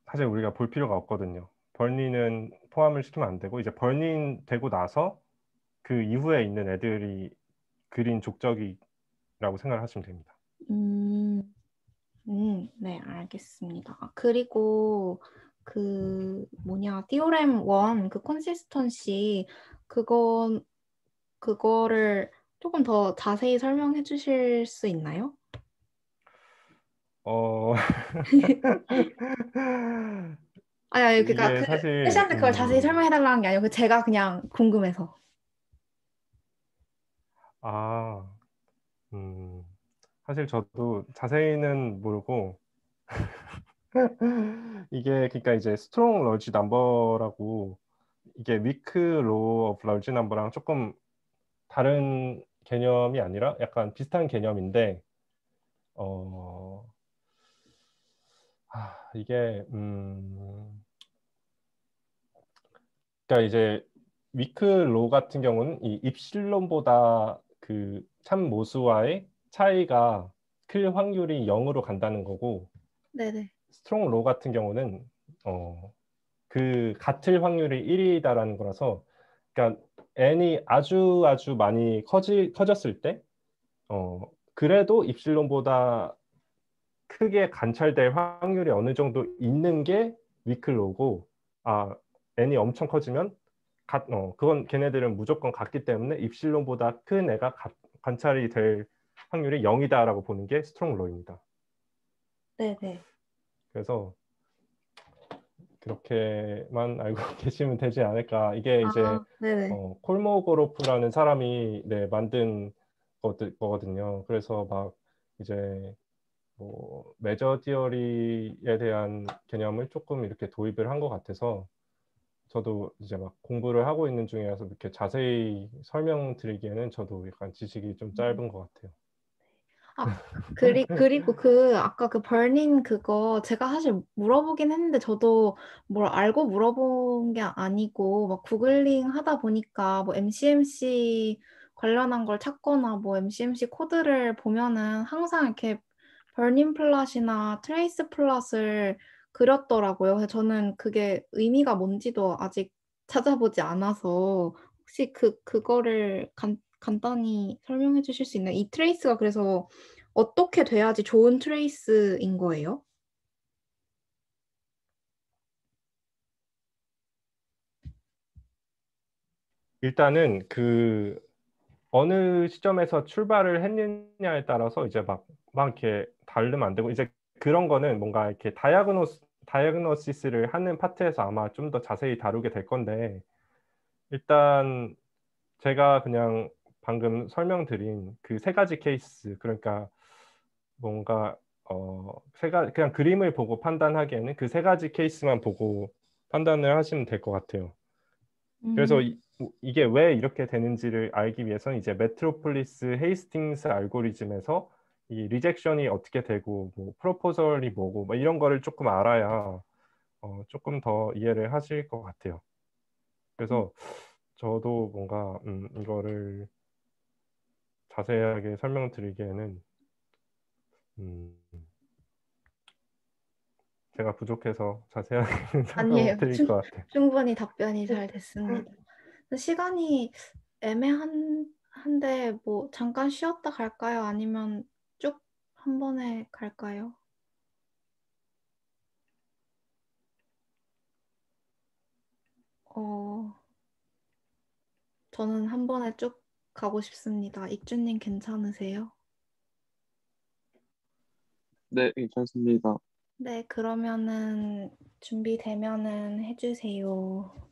사실 우리가 볼 필요가 없거든요. 벌린은 포함을 시키면 안 되고 이제 벌린 되고 나서 그 이후에 있는 애들이 그린 족적이라고 생각을 하시면 됩니다. 네, 알겠습니다. 그리고 그 뭐냐, 디오렘 1, 그 컨시스턴시 그거를 조금 더 자세히 설명해 주실 수 있나요? 어, 아니, 그러니까 이게 그 사실 혜시한테 그걸 자세히 설명해 달라는 게 아니고 그 제가 그냥 궁금해서. 아, 음, 사실 저도 자세히는 모르고 이게 그러니까 이제 스트롱 럴지 넘버라고 이게 위크 로우 오브 럴지 넘버랑 조금 다른 개념이 아니라 약간 비슷한 개념인데 어 이게 그러니까 이제 위크 로우 같은 경우는 이 입실론보다 그 참모수와의 차이가 클 확률이 0으로 간다는 거고 네네. 스트롱 로우 같은 경우는 그 같을 확률이 1이다라는 거라서 그러니까 n이 아주 아주 많이 커졌을 때 그래도 입실론보다 크게 관찰될 확률이 어느 정도 있는 게 위클로고 n이 엄청 커지면 그건 걔네들은 무조건 같기 때문에 입실론보다 큰 애가 관찰이 될 확률이 0이다라고 보는 게 스트롱 로입니다. 네네. 그래서 그렇게만 알고 계시면 되지 않을까. 이게 이제 네네. 콜모고로프라는 사람이 네, 만든 거거든요. 그래서 막 이제 뭐 메저 티어리에 대한 개념을 조금 이렇게 도입을 한 것 같아서 저도 이제 막 공부를 하고 있는 중이라서 이렇게 자세히 설명드리기에는 저도 약간 지식이 좀 짧은 것 같아요. 아, 그리고 그, 아까 그 버닝 그거 제가 사실 물어보긴 했는데 저도 뭘 알고 물어본 게 아니고 막 구글링 하다 보니까 뭐 MCMC 관련한 걸 찾거나 뭐 MCMC 코드를 보면은 항상 이렇게 버닝 플랫이나 트레이스 플랫을 그렸더라고요. 그래서 저는 그게 의미가 뭔지도 아직 찾아보지 않아서 혹시 그거를 간단히 설명해 주실 수 있나요? 이 트레이스가 그래서 어떻게 돼야지 좋은 트레이스인 거예요? 일단은 그 어느 시점에서 출발을 했느냐에 따라서 이제 막 이렇게 다르면 안 되고 이제 그런 거는 뭔가 이렇게 다이아그노시스를 하는 파트에서 아마 좀 더 자세히 다루게 될 건데 일단 제가 그냥 방금 설명드린 그 세 가지 케이스 그러니까 뭔가 그냥 그림을 보고 판단하기에는 그 세 가지 케이스만 보고 판단을 하시면 될 것 같아요. 그래서 음, 이게 왜 이렇게 되는지를 알기 위해서는 이제 메트로폴리스 헤이스팅스 알고리즘에서 이 리젝션이 어떻게 되고 뭐 프로포설이 뭐고 뭐 이런 거를 조금 알아야 조금 더 이해를 하실 것 같아요. 그래서 저도 뭔가 이거를 자세하게 설명드리기에는 음, 제가 부족해서 자세하게는 설명 못 아니에요. 드릴 것 같아요. 충분히 답변이 잘 됐습니다. 시간이 애매한데 뭐 잠깐 쉬었다 갈까요? 아니면 쭉 한 번에 갈까요? 어, 저는 한 번에 쭉 가고 싶습니다. 익주님 괜찮으세요? 네, 괜찮습니다. 네, 그러면은 준비되면은 해주세요.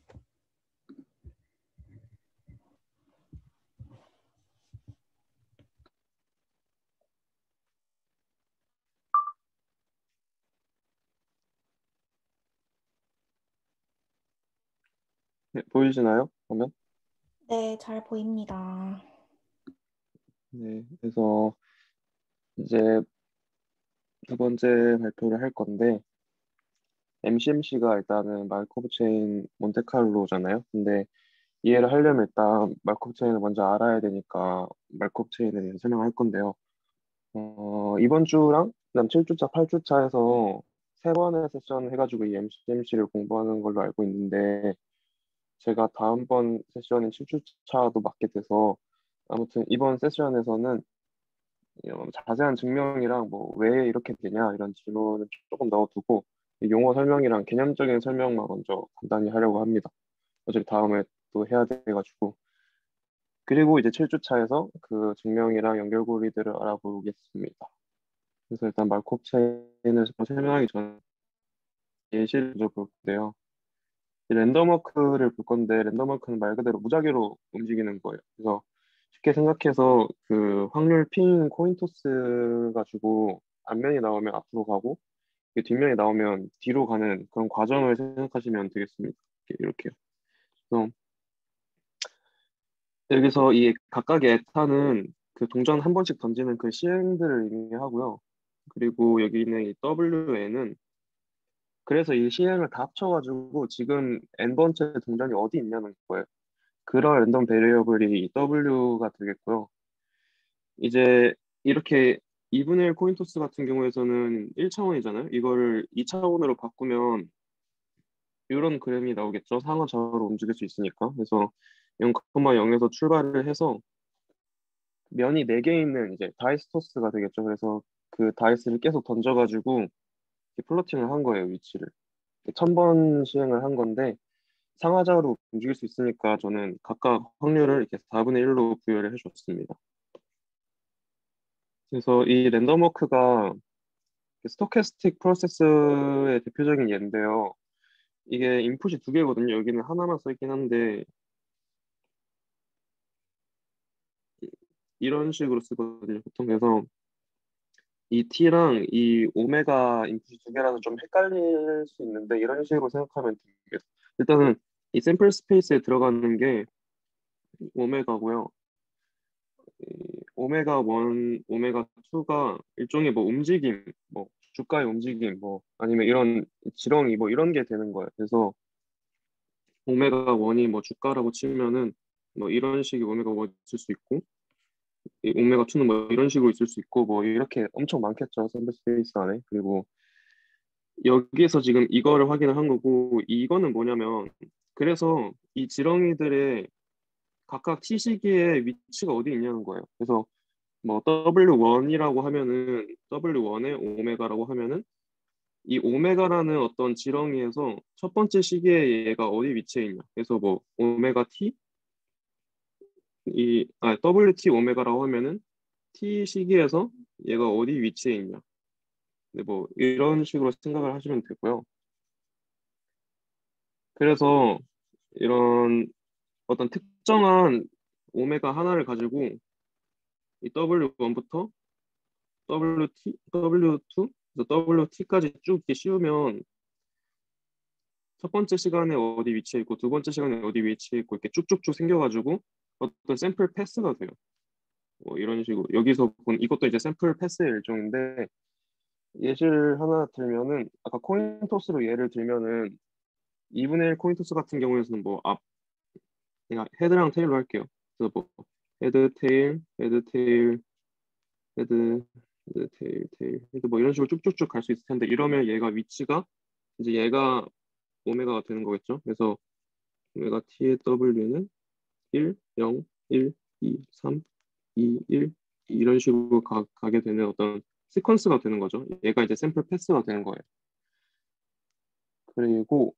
네, 보이시나요? 화면? 네, 잘 보입니다. 네, 그래서 이제 두 번째 발표를 할 건데, MCMC가 일단은 마이크로브 체인 몬테카를로잖아요. 근데 이해를 하려면 일단 마이크로브 체인을 먼저 알아야 되니까 마이크로브 체인에 대해서 설명할 건데요. 이번 주랑 그다음 7주차, 8주차에서 세 번의 세션 해가지고 이 MCMC를 공부하는 걸로 알고 있는데, 제가 다음번 세션인 7주차도 맡게 돼서 아무튼 이번 세션에서는 자세한 증명이랑 뭐 왜 이렇게 되냐 이런 질문을 조금 넣어두고 이 용어 설명이랑 개념적인 설명만 먼저 간단히 하려고 합니다. 어차피 다음에 또 해야 돼가지고 그리고 이제 7주차에서 그 증명이랑 연결고리들을 알아보겠습니다. 그래서 일단 말콥 체인을 설명하기 전에 예시를 먼저 볼 건데요. 이 랜덤워크를 볼 건데 랜덤워크는 말 그대로 무작위로 움직이는 거예요. 그래서 쉽게 생각해서 그 확률 핀 코인 토스 가지고 앞면이 나오면 앞으로 가고 뒷면이 나오면 뒤로 가는 그런 과정을 생각하시면 되겠습니다. 이렇게요. 그래서 여기서 이 각각의 에타는 그 동전 한 번씩 던지는 그 시행들을 의미하고요. 그리고 여기 있는 이 WN은 그래서 이 시행을 다 합쳐가지고 지금 n번째 동전이 어디 있냐는 거예요. 그런 랜덤 베리어블이 W가 되겠고요. 이제 이렇게 2분의 1 코인 토스 같은 경우에서는 1차원이잖아요. 이거를 2차원으로 바꾸면 이런 그램이 나오겠죠. 상하 좌우로 움직일 수 있으니까. 그래서 0,0에서 출발을 해서 면이 4개 있는 이제 다이스 토스가 되겠죠. 그래서 그 다이스를 계속 던져가지고 이렇게 플로팅을 한 거예요, 위치를. 1000번 시행을 한 건데 상하좌우로 움직일 수 있으니까 저는 각각 확률을 이렇게 4분의 1로 부여를 해줬습니다. 그래서 이 랜덤워크가 스토캐스틱 프로세스의 대표적인 예인데요. 이게 인풋이 두 개거든요. 여기는 하나만 써 있긴 한데 이런 식으로 쓰거든요. 보통 그래서 이 T랑 이 오메가 인풋이 두 개라서 좀 헷갈릴 수 있는데 이런 식으로 생각하면 됩니다. 일단은 이 샘플 스페이스에 들어가는 게 오메가고요. 이 오메가 1, 오메가 2가 일종의 뭐 움직임, 뭐 주가의 움직임, 뭐 아니면 이런 지렁이 뭐 이런 게 되는 거예요. 그래서 오메가 1이 뭐 주가라고 치면은 뭐 이런 식의 오메가 1 있을 수 있고 이 오메가 2는 뭐 이런 식으로 있을 수 있고 뭐 이렇게 엄청 많겠죠. 샘플 스페이스 안에. 그리고 여기에서 지금 이거를 확인을 한 거고 이거는 뭐냐면 그래서 이 지렁이들의 각각 T 시기의 위치가 어디 있냐는 거예요. 그래서 뭐 W1이라고 하면은 W1의 오메가라고 하면은 이 오메가라는 어떤 지렁이에서 첫 번째 시기에 얘가 어디 위치해 있냐. 그래서 뭐 오메가 T WT 오메가라고 하면은 T 시기에서 얘가 어디 위치해 있냐. 네, 뭐 이런 식으로 생각을 하시면 되고요. 그래서 이런 어떤 특정한 오메가 하나를 가지고 이 W1부터 W2, WT까지 쭉 이렇게 씌우면 첫 번째 시간에 어디 위치해 있고 두 번째 시간에 어디 위치해 있고 이렇게 쭉쭉쭉 생겨가지고 어떤 샘플 패스가 돼요. 뭐 이런 식으로 여기서 본 이것도 이제 샘플 패스의 일종인데 예시를 하나 들면은 아까 코인 토스로 예를 들면은 2분의 1 코인 토스 같은 경우에는 뭐 내가 헤드랑 테일로 할게요. 그래서 뭐 헤드, 테일, 헤드, 테일, 헤드, 헤드, 테일, 테일, 헤드 뭐 이런 식으로 쭉쭉쭉 갈 수 있을 텐데 이러면 얘가 위치가 이제 얘가 오메가가 되는 거겠죠. 그래서 오메가 t의 w는 1, 0, 1, 2, 3, 2, 1 이런 식으로 가게 되는 어떤 시퀀스가 되는 거죠. 얘가 이제 샘플 패스가 되는 거예요. 그리고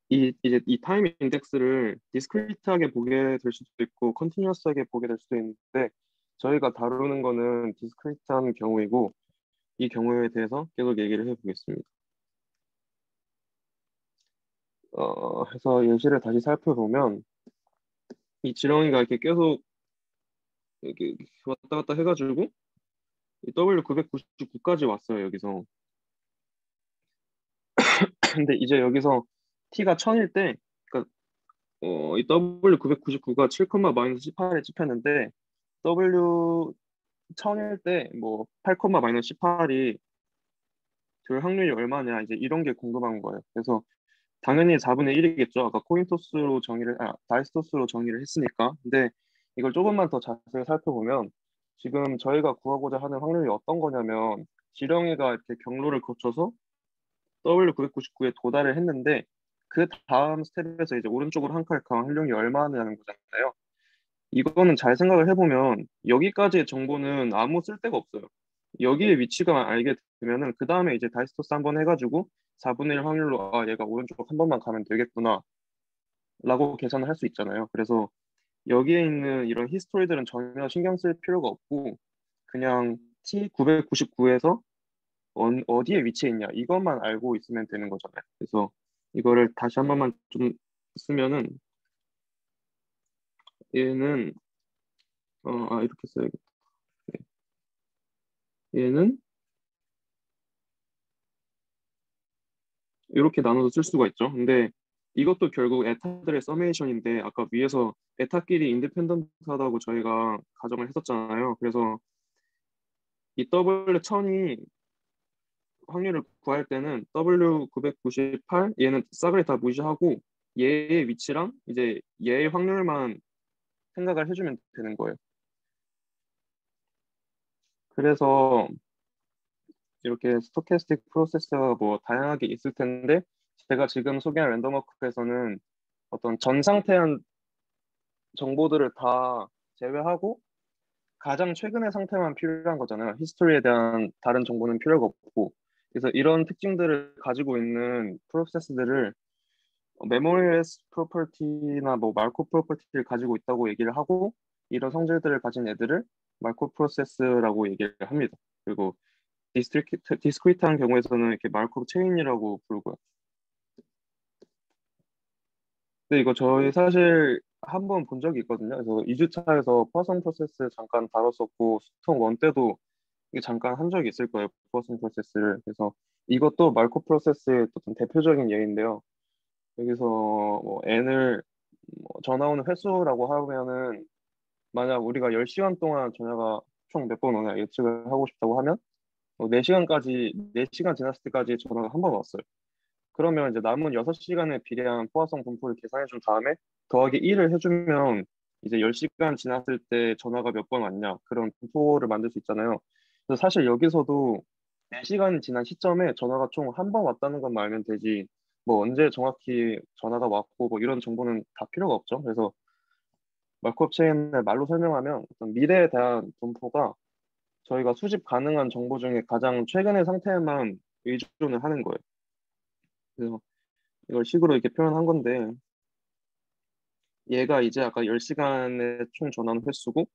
이제 이 타임 인덱스를 디스크리트하게 보게 될 수도 있고 컨티뉴어스하게 보게 될 수도 있는데 저희가 다루는 거는 디스크리트한 경우이고 이 경우에 대해서 계속 얘기를 해보겠습니다. 해서 예시를 다시 살펴보면 이 지렁이가 이렇게 계속 이렇게 왔다 갔다 해가지고 이 W999까지 왔어요 여기서. 근데 이제 여기서 T가 1000일 때, 그러니까 이 W999가 7, 마이너스 18에 집혔는데 W 1000일 때 뭐 8, 마이너스 18이 될 확률이 얼마냐 이제 이런 게 궁금한 거예요. 그래서 당연히 4분의 1이겠죠. 아까 다이스 토스로 정의를 했으니까. 근데 이걸 조금만 더 자세히 살펴보면 지금 저희가 구하고자 하는 확률이 어떤 거냐면 지렁이가 이렇게 경로를 거쳐서 W999에 도달을 했는데 그 다음 스텝에서 이제 오른쪽으로 한 칸 간 확률이 얼마냐는 거잖아요. 이거는 잘 생각을 해보면 여기까지의 정보는 아무 쓸데가 없어요. 여기의 위치가 알게 되면은 그 다음에 이제 다이스토스 한번 해가지고 4분의 1 확률로 얘가 오른쪽 한 번만 가면 되겠구나 라고 계산을 할 수 있잖아요. 그래서 여기에 있는 이런 히스토리들은 전혀 신경 쓸 필요가 없고 그냥 T999에서 어디에 위치해 있냐 이것만 알고 있으면 되는 거잖아요. 그래서 이거를 다시 한 번만 좀 쓰면은 얘는 이렇게 써야겠다. 얘는 이렇게 나눠서 쓸 수가 있죠. 근데 이것도 결국 에타들의 서메이션인데 아까 위에서 에타끼리 인디펜던트하다고 저희가 가정을 했었잖아요. 그래서 이 W1000이 확률을 구할 때는 W998 얘는 싹을 다 무시하고 얘의 위치랑 이제 얘의 확률만 생각을 해주면 되는 거예요. 그래서 이렇게 스토캐스틱 프로세스가 뭐 다양하게 있을 텐데 제가 지금 소개한 랜덤워크에서는 어떤 전 상태한 정보들을 다 제외하고 가장 최근의 상태만 필요한 거잖아요. 히스토리에 대한 다른 정보는 필요가 없고. 그래서 이런 특징들을 가지고 있는 프로세스들을 메모리레스 프로퍼티나 뭐 마르코 프로퍼티를 가지고 있다고 얘기를 하고 이런 성질들을 가진 애들을 마르코 프로세스라고 얘기를 합니다. 그리고 디스크리트한 경우에서는 이렇게 마르코 체인이라고 부르고요. 근데 이거 저희 사실 한 번 본 적이 있거든요. 그래서 2주차에서 퍼슨 프로세스 잠깐 다뤘었고 수통 원 때도 이게 잠깐 한 적이 있을 거예요. 퍼슨 프로세스를. 그래서 이것도 마르코 프로세스의 어떤 대표적인 예인데요. 여기서 뭐 n을 전화 오는 횟수라고 하면은 만약 우리가 10시간 동안 전화가 총 몇 번 오냐 예측을 하고 싶다고 하면 4시간 지났을 때까지 전화가 한 번 왔어요. 그러면 이제 남은 6시간에 비례한 포화성 분포를 계산해 준 다음에 더하기 1을 해주면 이제 10시간 지났을 때 전화가 몇 번 왔냐 그런 분포를 만들 수 있잖아요. 그래서 사실 여기서도 4시간이 지난 시점에 전화가 총 한 번 왔다는 것만 알면 되지 뭐 언제 정확히 전화가 왔고 뭐 이런 정보는 다 필요가 없죠. 그래서 마크업 체인을 말로 설명하면 어떤 미래에 대한 분포가 저희가 수집 가능한 정보 중에 가장 최근의 상태에만 의존을 하는 거예요. 그래서 이걸 식으로 이렇게 표현한 건데 얘가 이제 아까 10시간의 총 전화하는 횟수고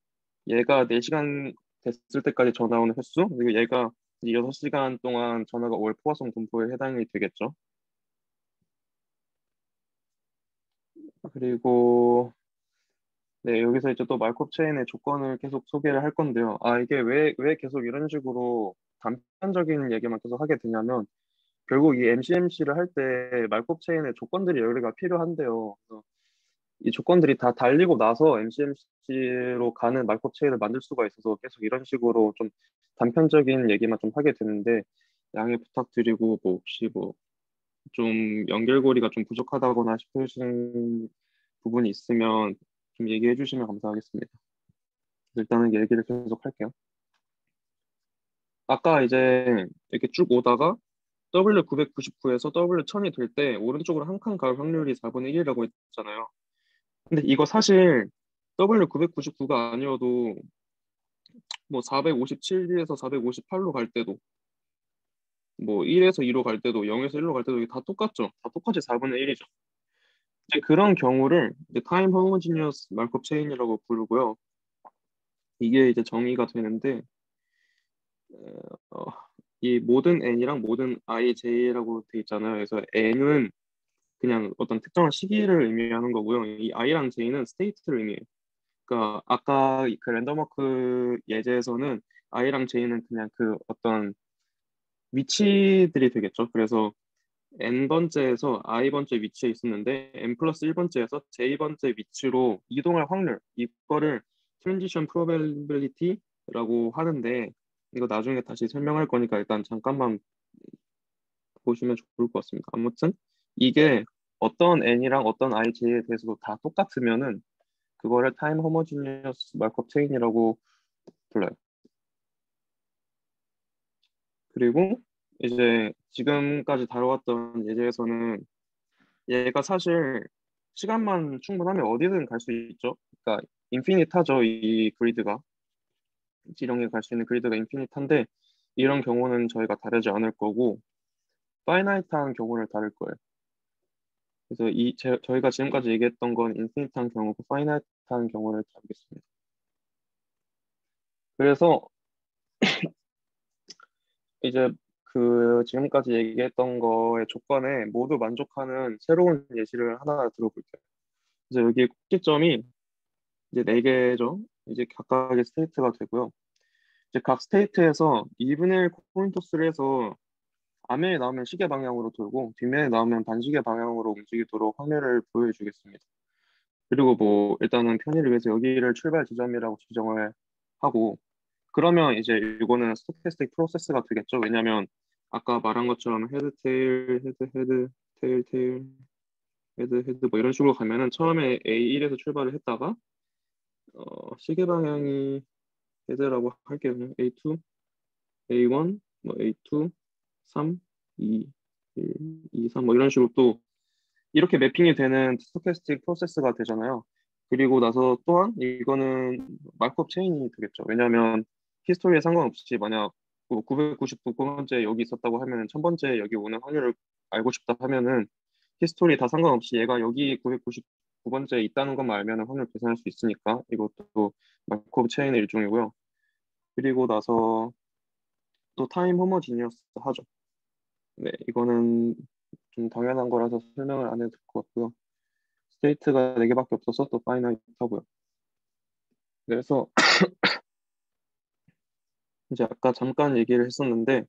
얘가 4시간 됐을 때까지 전화오는 횟수 그리고 얘가 이제 6시간 동안 전화가 올 포화성 분포에 해당이 되겠죠. 그리고 네, 여기서 이제 또 말콥 체인의 조건을 계속 소개를 할 건데요. 이게 왜 계속 이런 식으로 단편적인 얘기만 계속 하게 되냐면 결국 이 MCMC를 할 때 말콥 체인의 조건들이 여러 개가 필요한데요. 그래서 이 조건들이 다 달리고 나서 MCMC로 가는 말콥 체인을 만들 수가 있어서 계속 이런 식으로 좀 단편적인 얘기만 좀 하게 되는데 양해 부탁드리고 뭐 혹시 뭐 좀 연결고리가 좀 부족하다거나 싶으신 부분이 있으면 좀 얘기해 주시면 감사하겠습니다. 일단은 얘기를 계속 할게요. 아까 이제 이렇게 쭉 오다가 W999에서 W1000이 될 때 오른쪽으로 한 칸 갈 확률이 4분의 1이라고 했잖아요. 근데 이거 사실 W999가 아니어도 뭐 457에서 458로 갈 때도 뭐 1에서 2로 갈 때도 0에서 1로 갈 때도 이게 다 똑같죠. 다 똑같이 4분의 1이죠. 이제 그런 경우를 이제 타임 호모지니어스 마크업 체인이라고 부르고요. 이게 이제 정의가 되는데 어, 이 모든 n이랑 모든 ij라고 돼 있잖아요. 그래서 n은 그냥 어떤 특정한 시기를 의미하는 거고요. 이 i랑 j는 스테이트를 의미해요. 그러니까 아까 그 랜덤워크 예제에서는 i랑 j는 그냥 그 어떤 위치들이 되겠죠. 그래서 n번째에서 i번째 위치에 있었는데 n 플러스 1번째에서 j번째 위치로 이동할 확률 이거를 트랜지션 프로베빌리티라고 하는데 이거 나중에 다시 설명할 거니까 일단 잠깐만 보시면 좋을 것 같습니다. 아무튼 이게 어떤 n이랑 어떤 ij에 대해서도 다 똑같으면은 그거를 타임 호모지니어스 마크업 체인이라고 불러요. 그리고 이제 지금까지 다뤄왔던 예제에서는 얘가 사실 시간만 충분하면 어디든 갈 수 있죠. 그러니까 인피니트하죠. 이 그리드가 지령에 갈 수 있는 그리드가 인피니트한데 이런 경우는 저희가 다르지 않을 거고 파이나이트한 경우를 다룰 거예요. 그래서 저희가 지금까지 얘기했던 건 인피니트한 경우고 파이나이트한 경우를 다루겠습니다. 그래서 이제 그 지금까지 얘기했던 거의 조건에 모두 만족하는 새로운 예시를 하나 들어볼게요. 그래서 여기 꼭지점이 이제 네 개죠. 이제 각각의 스테이트가 되고요. 이제 각 스테이트에서 2분의 1 코인 토스를 해서 앞면에 나오면 시계 방향으로 돌고 뒷면에 나오면 반시계 방향으로 움직이도록 확률을 보여주겠습니다. 그리고 뭐 일단은 편의를 위해서 여기를 출발 지점이라고 지정을 하고 그러면 이제 이거는 스토캐스틱 프로세스가 되겠죠. 왜냐하면 아까 말한 것처럼 헤드 테일 헤드 헤드 테일 테일 헤드 헤드 뭐 이런 식으로 가면은 처음에 A1에서 출발을 했다가 시계 방향이 헤드라고 할게요. A2, A1, 뭐 A2, 3, 2, 1, 2, 3, 뭐 이런 식으로 또 이렇게 매핑이 되는 스토캐스틱 프로세스가 되잖아요. 그리고 나서 또한 이거는 마크업 체인이 되겠죠. 왜냐하면 히스토리에 상관없이 만약 999번째 여기 있었다고 하면은 1000번째 여기 오는 확률을 알고 싶다 하면은 히스토리 다 상관없이 얘가 여기 999번째 있다는 것만 알면은 확률 계산할 수 있으니까 이것도 마크업 체인의 일종이고요. 그리고 나서 또 타임 호모지니어스 하죠. 네, 이거는 좀 당연한 거라서 설명을 안 해도 될 것 같고요. 스테이트가 4개밖에 없어서 또 파이나이트 하고요. 그래서 이제 아까 잠깐 얘기를 했었는데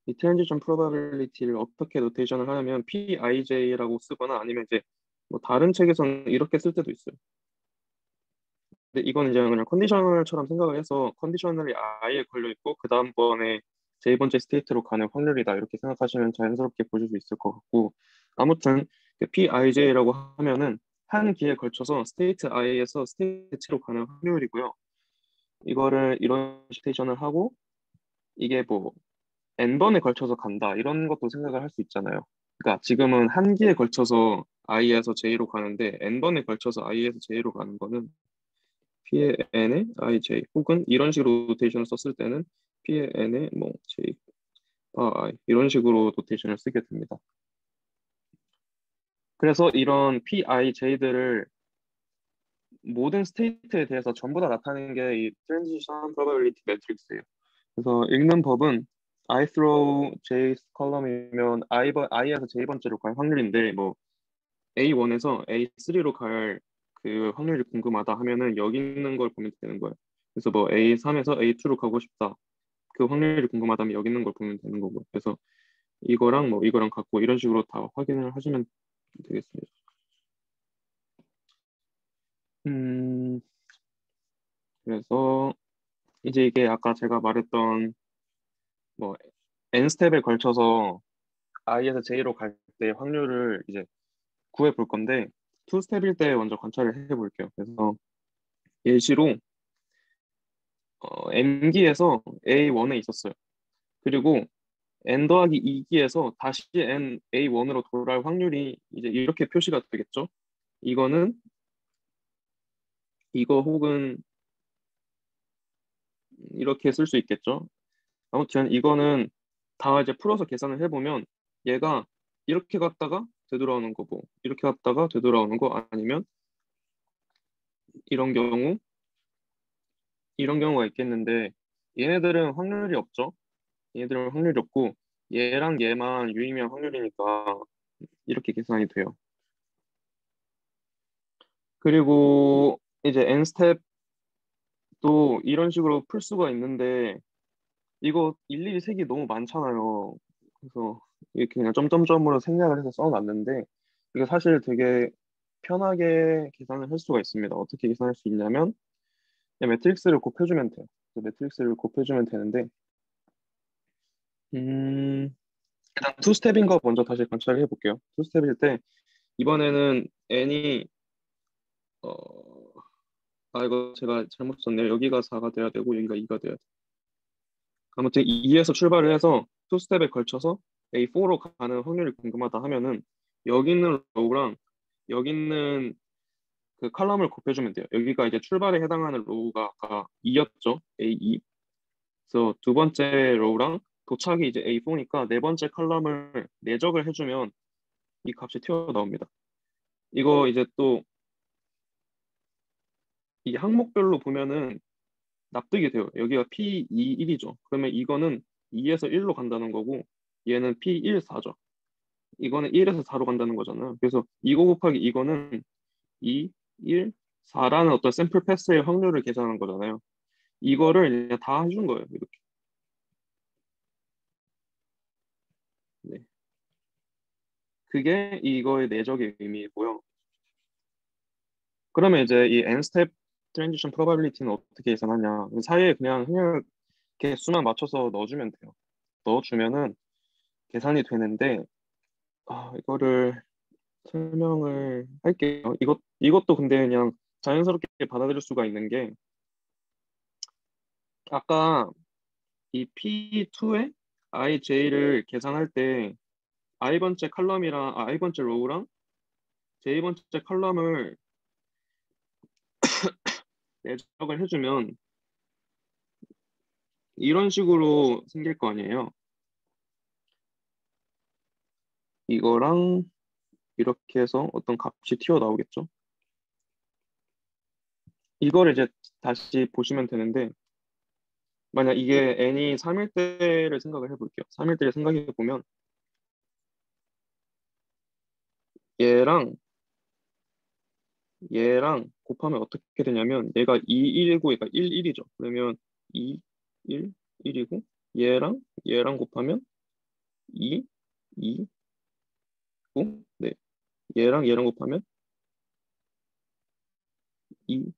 이 트랜지션 프로바빌리티를 어떻게 노테이션을 하냐면 PIJ라고 쓰거나 아니면 이제 뭐 다른 책에서는 이렇게 쓸 때도 있어요. 근데 이건 이제 그냥 컨디셔널처럼 생각을 해서 컨디셔널이 I에 걸려 있고 그 다음번에 J번째 스테이트로 가는 확률이다 이렇게 생각하시면 자연스럽게 보실 수 있을 것 같고 아무튼 PIJ라고 하면은 한 기에 걸쳐서 스테이트 I에서 스테이트 T로 가는 확률이고요. 이거를 이런 스테이션을 하고 이게 뭐 n번에 걸쳐서 간다 이런 것도 생각을 할 수 있잖아요. 그러니까 지금은 한 기에 걸쳐서 I에서 J로 가는데 n번에 걸쳐서 I에서 J로 가는 거는 P의 n에 IJ 혹은 이런 식으로 노테이션을 썼을 때는 P의 n에 뭐 J I 이런 식으로 노테이션을 쓰게 됩니다. 그래서 이런 PIJ들을 모든 스테이트에 대해서 전부 다 나타내는 게 이 트랜지션 프로바빌리티 매트릭스예요. 그래서 읽는 법은 I throw J 컬럼이면 I에서 J번째로 갈 확률인데 뭐 A1에서 A3로 갈 그 확률이 궁금하다 하면은 여기 있는 걸 보면 되는 거예요. 그래서 뭐 A3에서 A2로 가고 싶다. 그 확률이 궁금하다면 여기 있는 걸 보면 되는 거고. 그래서 이거랑 뭐 이거랑 같고 이런 식으로 다 확인을 하시면 되겠습니다. 음, 그래서 이제 이게 아까 제가 말했던 뭐 n 스텝에 걸쳐서 I에서 J로 갈 때 확률을 이제 구해 볼 건데 투스텝일 때 먼저 관찰을 해볼게요. 그래서 예시로 n기에서 A1에 있었어요. 그리고 n 더하기 2기에서 다시 n A1으로 돌아올 확률이 이제 이렇게 표시가 되겠죠. 이거는 이거 혹은 이렇게 쓸 수 있겠죠. 아무튼 이거는 다 이제 풀어서 계산을 해보면 얘가 이렇게 갔다가 되돌아오는 거고 이렇게 갔다가 되돌아오는 거 아니면 이런 경우 이런 경우가 있겠는데 얘네들은 확률이 없죠. 얘네들은 확률이 없고 얘랑 얘만 유의미한 확률이니까 이렇게 계산이 돼요. 그리고 이제 n 스텝도 이런 식으로 풀 수가 있는데 이거 일일이 색이 너무 많잖아요. 그래서 이렇게 그냥 점점점으로 생략을 해서 써놨는데 이게 사실 되게 편하게 계산을 할 수가 있습니다. 어떻게 계산할 수 있냐면 그냥 매트릭스를 곱해주면 돼요. 그래서 매트릭스를 곱해주면 되는데 일단 투스텝인 거 먼저 다시 관찰해 볼게요. 투스텝일 때 이번에는 n이 어, 이거 제가 잘못 썼네요. 여기가 4가 돼야 되고 여기가 2가 돼야 돼요. 아무튼 2에서 출발을 해서 투스텝에 걸쳐서 A4로 가는 확률이 궁금하다 하면은 여기 있는 로우랑 여기 있는 그 칼럼을 곱해주면 돼요. 여기가 이제 출발에 해당하는 로우가 아까 2였죠. A2. 그래서 두 번째 로우랑 도착이 이제 A4니까 네 번째 칼럼을 내적을 해주면 이 값이 튀어나옵니다. 이거 이제 또 이 항목별로 보면은 납득이 돼요. 여기가 P2, 1이죠. 그러면 이거는 2에서 1로 간다는 거고 얘는 P1, 4죠. 이거는 1에서 4로 간다는 거잖아요. 그래서 이거 곱하기 이거는 2, 1, 4라는 어떤 샘플 패스의 확률을 계산한 거잖아요. 이거를 그냥 다 해준 거예요. 이렇게. 네. 그게 이거의 내적의 의미이고요. 그러면 이제 이 n-스텝 트랜지션 프로바빌리티는 어떻게 계산하냐? 사이에 그냥 개수만 맞춰서 넣어주면 돼요. 넣어주면은 계산이 되는데 이거를 설명을 할게요. 이것도 근데 그냥 자연스럽게 받아들일 수가 있는 게 아까 이 P2에 IJ를 계산할 때 I번째 칼럼이랑 I번째 로우랑 J번째 칼럼을 내적을 해주면 이런 식으로 생길 거 아니에요. 이거랑 이렇게 해서 어떤 값이 튀어나오겠죠. 이거를 이제 다시 보시면 되는데 만약 이게 n이 3일 때를 생각을 해볼게요. 3일 때를 생각해 보면 얘랑 얘랑 곱하면 어떻게 되냐면 얘가 2, 1이고 얘가 1, 1이죠. 그러면 2, 1, 1이고 얘랑 곱하면 2, 2, 9, 네. 얘랑 곱하면 2,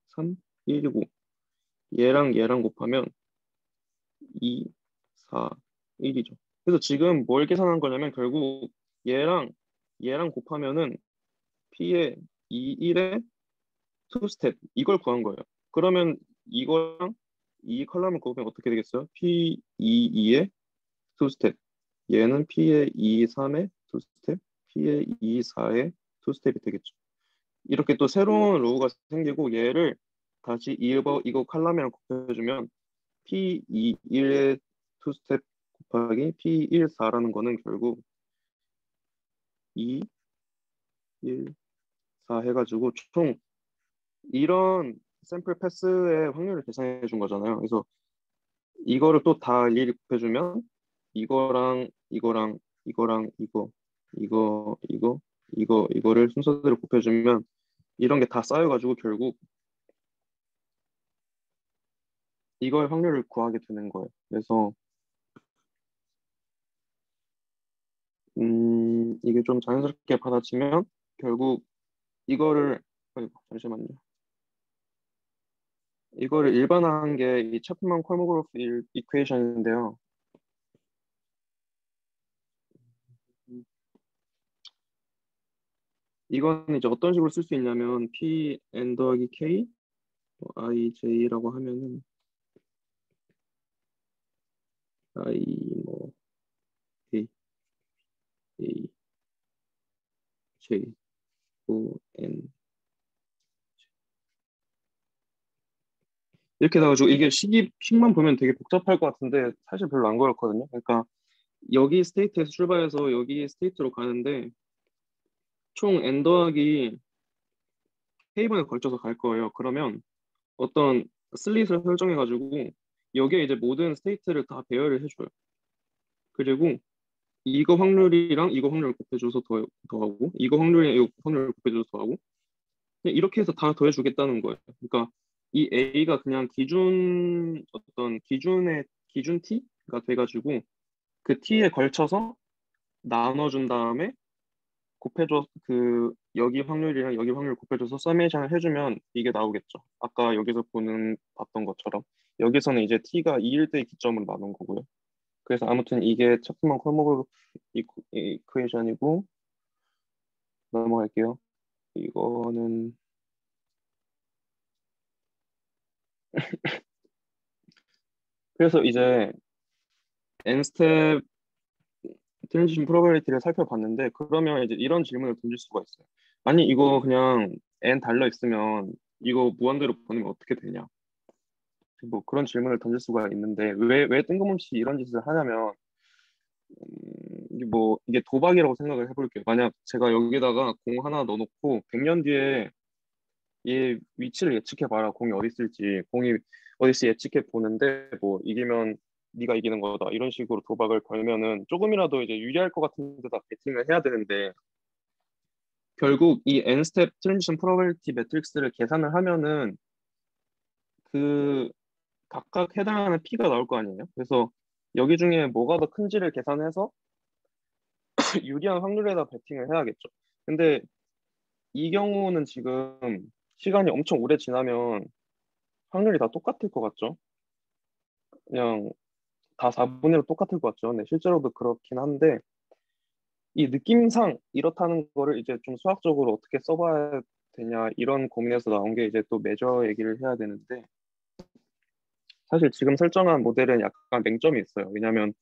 3, 1이고 얘랑 곱하면 2, 4, 1이죠. 그래서 지금 뭘 계산한 거냐면 결국 얘랑 얘랑 곱하면은 P의 2, 1의 투 스텝 이걸 구한 거예요. 그러면 이거랑 이 컬럼을 곱하면 어떻게 되겠어요? P 2, 2의 투 스텝. 얘는 P의 2, 3의 투 스텝, P의 2, 4의 투 스텝이 되겠죠. 이렇게 또 새로운 로우가 생기고 얘를 다시 이거 컬럼이랑 곱해주면 P 2, 1의 투 스텝 곱하기 P 1, 4라는 거는 결국 2, 1, 4 해가지고 총 이런 샘플 패스의 확률을 계산해 준 거잖아요. 그래서 이거를 또 다 일일이 곱해주면 이거랑 이거를 순서대로 곱해주면 이런 게 다 쌓여가지고 결국 이거의 확률을 구하게 되는 거예요. 그래서 이게 좀 자연스럽게 받아치면 결국 이거를 잠시만요. 이거를 일반화한 게 이 채플만 콜모그로프 이퀘이션인데요. 이건 이제 어떤 식으로 쓸 수 있냐면 p n 더하기 k i j라고 하면은 i 뭐 a a j o n 이렇게 돼가지고 이게 식만 보면 되게 복잡할 것 같은데 사실 별로 안 그렇거든요. 그러니까 여기 스테이트에서 출발해서 여기 스테이트로 가는데 총 n 더하기 k번에 걸쳐서 갈 거예요. 그러면 어떤 슬릿을 설정해가지고 여기에 이제 모든 스테이트를 다 배열을 해줘요. 그리고 이거 확률이랑 이거 확률을 곱해줘서 더하고 이거 확률이랑 이거 확률을 곱해줘서 더하고 그냥 이렇게 해서 다 더해주겠다는 거예요. 그러니까 이 A가 그냥 어떤 기준 T가 돼가지고 그 T에 걸쳐서 나눠준 다음에 곱해줘 여기 확률이랑 여기 확률 곱해줘서 서메이션을 해주면 이게 나오겠죠. 아까 여기서 봤던 것처럼 여기서는 이제 T가 2일 때의 기점으로 나눈 거고요. 그래서 아무튼 이게 차프만 콜모그 이퀘이션이고 넘어갈게요. 이거는 그래서 이제 n 스텝 트랜지션 프로바빌리티를 살펴봤는데 그러면 이제 이런 질문을 던질 수가 있어요. 아니 이거 그냥 n 달려 있으면 이거 무한대로 보내면 어떻게 되냐? 뭐 그런 질문을 던질 수가 있는데 왜 뜬금없이 이런 짓을 하냐면 이게 도박이라고 생각을 해볼게요. 만약 제가 여기다가 공 하나 넣어놓고 100년 뒤에 얘 위치를 예측해봐라. 공이 어디 있을지. 공이 어디 있을지 예측해 보는데 뭐 이기면 네가 이기는 거다. 이런 식으로 도박을 걸면은 조금이라도 이제 유리할 것 같은 데다 베팅을 해야 되는데 결국 이 n 스텝 트랜지션 프로버빌리티 매트릭스를 계산을 하면은 그 각각 해당하는 p가 나올 거 아니에요. 그래서 여기 중에 뭐가 더 큰지를 계산해서 유리한 확률에다 베팅을 해야겠죠. 근데 이 경우는 지금 시간이 엄청 오래 지나면 확률이 다 똑같을 것 같죠? 그냥 다 4분의 1로 똑같을 것 같죠. 네, 실제로도 그렇긴 한데 이 느낌상 이렇다는 거를 이제 좀 수학적으로 어떻게 써봐야 되냐 이런 고민에서 나온 게 이제 또 매저 얘기를 해야 되는데 사실 지금 설정한 모델은 약간 맹점이 있어요. 왜냐하면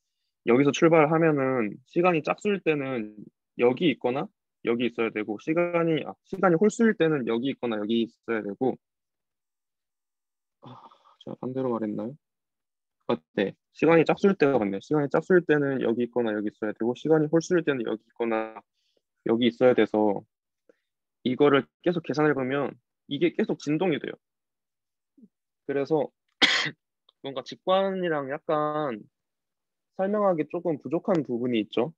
여기서 출발하면은 시간이 짝수일 때는 여기 있거나 여기 있어야 되고 시간이 홀수일 때는 여기 있거나 여기 있어야 되고 제가 반대로 말했나요? 네. 시간이 짝수일 때가 맞네. 시간이 짝수일 때는 여기 있거나 여기 있어야 되고 시간이 홀수일 때는 여기 있거나 여기 있어야 돼서 이거를 계속 계산해 보면 이게 계속 진동이 돼요. 그래서 뭔가 직관이랑 약간 설명하기 조금 부족한 부분이 있죠.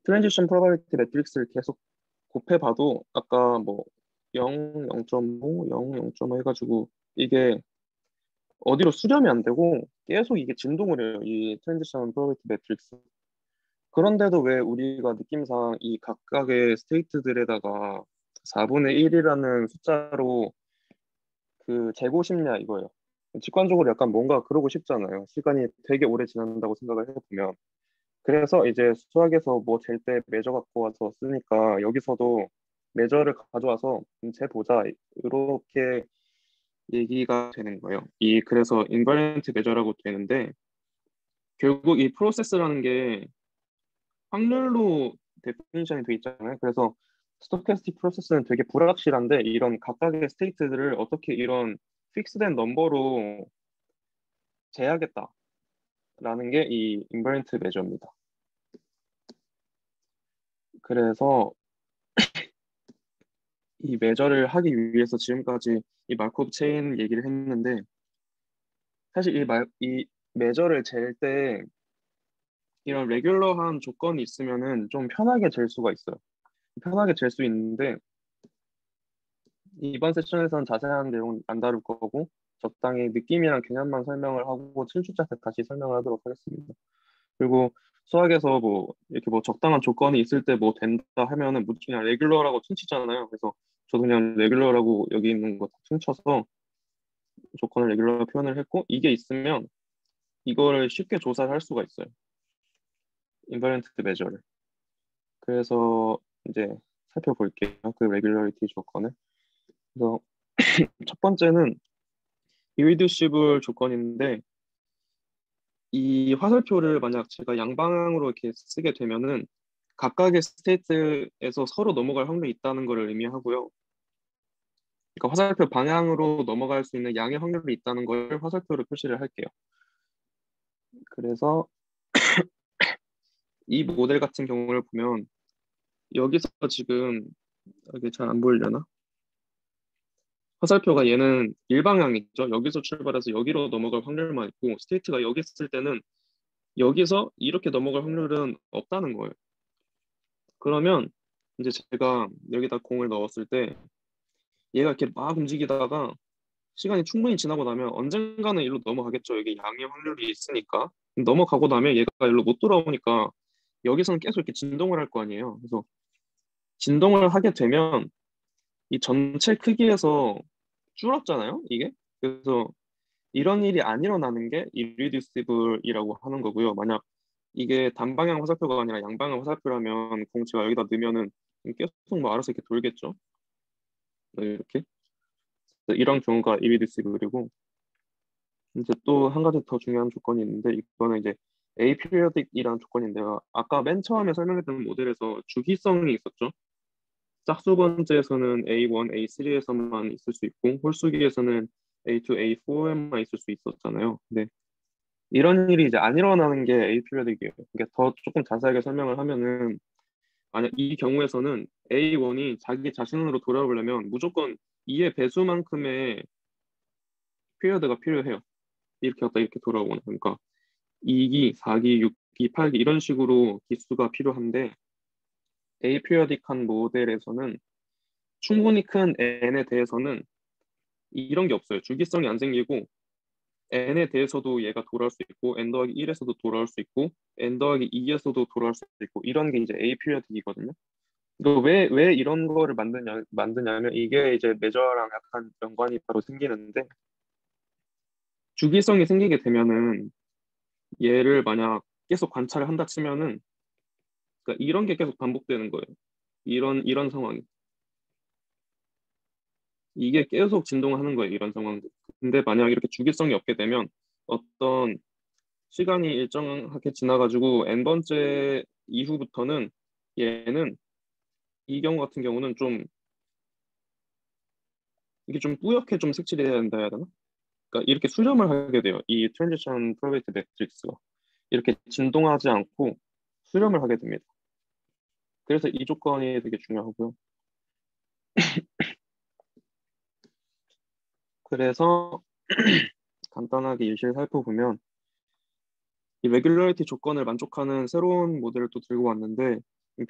트랜지션 프로바빌리티 매트릭스를 계속 곱해봐도 아까 뭐 0, 0.5, 0, 0.5 해가지고 이게 어디로 수렴이 안 되고 계속 이게 진동을 해요. 이 트랜지션 프로바빌리티 매트릭스. 그런데도 왜 우리가 느낌상 이 각각의 스테이트들에다가 4분의 1이라는 숫자로 재고 싶냐 이거예요. 직관적으로 약간 뭔가 그러고 싶잖아요. 시간이 되게 오래 지난다고 생각을 해보면. 그래서 이제 수학에서 뭐 잴 때 매저 갖고 와서 쓰니까 여기서도 매저를 가져와서 재보자 이렇게 얘기가 되는 거예요. 그래서 인버런트 매저라고 되는데 결국 이 프로세스라는 게 확률로 데피니션이 돼 있잖아요. 그래서 스토캐스틱 프로세스는 되게 불확실한데 이런 각각의 스테이트들을 어떻게 이런 픽스된 넘버로 재야겠다라는 게 이 인버런트 매저입니다. 그래서 이 매저를 하기 위해서 지금까지 이 마르코브 체인 얘기를 했는데 사실 이 매저를 잴 때 이런 레귤러한 조건이 있으면은 좀 편하게 잴 수가 있어요. 편하게 잴 수 있는데 이번 세션에서는 자세한 내용 안 다룰 거고 적당히 느낌이랑 개념만 설명을 하고 7주차 때 다시 설명을 하도록 하겠습니다. 그리고 수학에서 뭐 이렇게 뭐 적당한 조건이 있을 때 뭐 된다 하면은 그냥 레귤러라고 퉁치잖아요. 그래서 저도 그냥 레귤러라고 여기 있는 거 퉁쳐서 조건을 레귤러 표현을 했고 이게 있으면 이거를 쉽게 조사를 할 수가 있어요. 인버런트 매저를. 그래서 이제 살펴볼게요. 그 레귤러리티 조건을. 그래서 첫 번째는 irreducible 조건인데, 이 화살표를 만약 제가 양방향으로 이렇게 쓰게 되면은 각각의 스테이트에서 서로 넘어갈 확률이 있다는 것을 의미하고요. 그러니까 화살표 방향으로 넘어갈 수 있는 양의 확률이 있다는 걸 화살표로 표시를 할게요. 그래서 이 모델 같은 경우를 보면 여기서 지금 이게 잘 안 보이려나? 화살표가 얘는 일방향이죠. 여기서 출발해서 여기로 넘어갈 확률만 있고 스테이트가 여기 있을 때는 여기서 이렇게 넘어갈 확률은 없다는 거예요. 그러면 이제 제가 여기다 공을 넣었을 때 얘가 이렇게 막 움직이다가 시간이 충분히 지나고 나면 언젠가는 일로 넘어가겠죠. 여기 양의 확률이 있으니까. 넘어가고 나면 얘가 일로 못 돌아오니까 여기서는 계속 이렇게 진동을 할 거 아니에요. 그래서 진동을 하게 되면 이 전체 크기에서 줄었잖아요, 이게. 그래서 이런 일이 안 일어나는 게 irreducible이라고 하는 거고요. 만약 이게 단방향 화살표가 아니라 양방향 화살표라면 공치가 여기다 넣으면은 계속 뭐 알아서 이렇게 돌겠죠. 네, 이렇게. 이런 경우가 irreducible이고, 이제 또 한 가지 더 중요한 조건이 있는데 이거는 이제 aperiodic이라는 조건인데요. 아까 맨 처음에 설명했던 모델에서 주기성이 있었죠. 짝수 번째에서는 A1, A3에서만 있을 수 있고 홀수기에서는 A2, A4에만 있을 수 있었잖아요. 근데 이런 일이 이제 안 일어나는 게 aperiodic이에요. 그러니까 더 조금 자세하게 설명을 하면은 만약 이 경우에서는 A1이 자기 자신으로 돌아오려면 무조건 2의 배수만큼의 피리어드가 필요해요. 이렇게 갔다 이렇게 돌아오거나. 그러니까 2기, 4기, 6기, 8기 이런 식으로 기수가 필요한데 aperiodic한 모델에서는 충분히 큰 n에 대해서는 이런 게 없어요. 주기성이 안 생기고 n에 대해서도 얘가 돌아올 수 있고 n 더하기 1에서도 돌아올 수 있고 n 더하기 2에서도 돌아올 수 있고 이런 게 이제 aperiodic이거든요. 이거 왜 이런 거를 만드냐면 이게 이제 메저랑 약간 연관이 바로 생기는데 주기성이 생기게 되면은 얘를 만약 계속 관찰을 한다 치면은 그러니까 이런 게 계속 반복되는 거예요. 이런 상황이. 이게 계속 진동하는 거예요. 이런 상황들. 근데 만약 이렇게 주기성이 없게 되면 어떤 시간이 일정하게 지나가지고 n번째 이후부터는 얘는 이 경우 같은 경우는 좀 이게 좀 뿌옇게 좀 색칠이 해야 된다 해야 되나? 그러니까 이렇게 수렴을 하게 돼요. 이 트랜지션 프로베이트 매트릭스가 이렇게 진동하지 않고 수렴을 하게 됩니다. 그래서 이 조건이 되게 중요하고요. 그래서 간단하게 예시를 살펴보면 이 레귤러리티 조건을 만족하는 새로운 모델을 또 들고 왔는데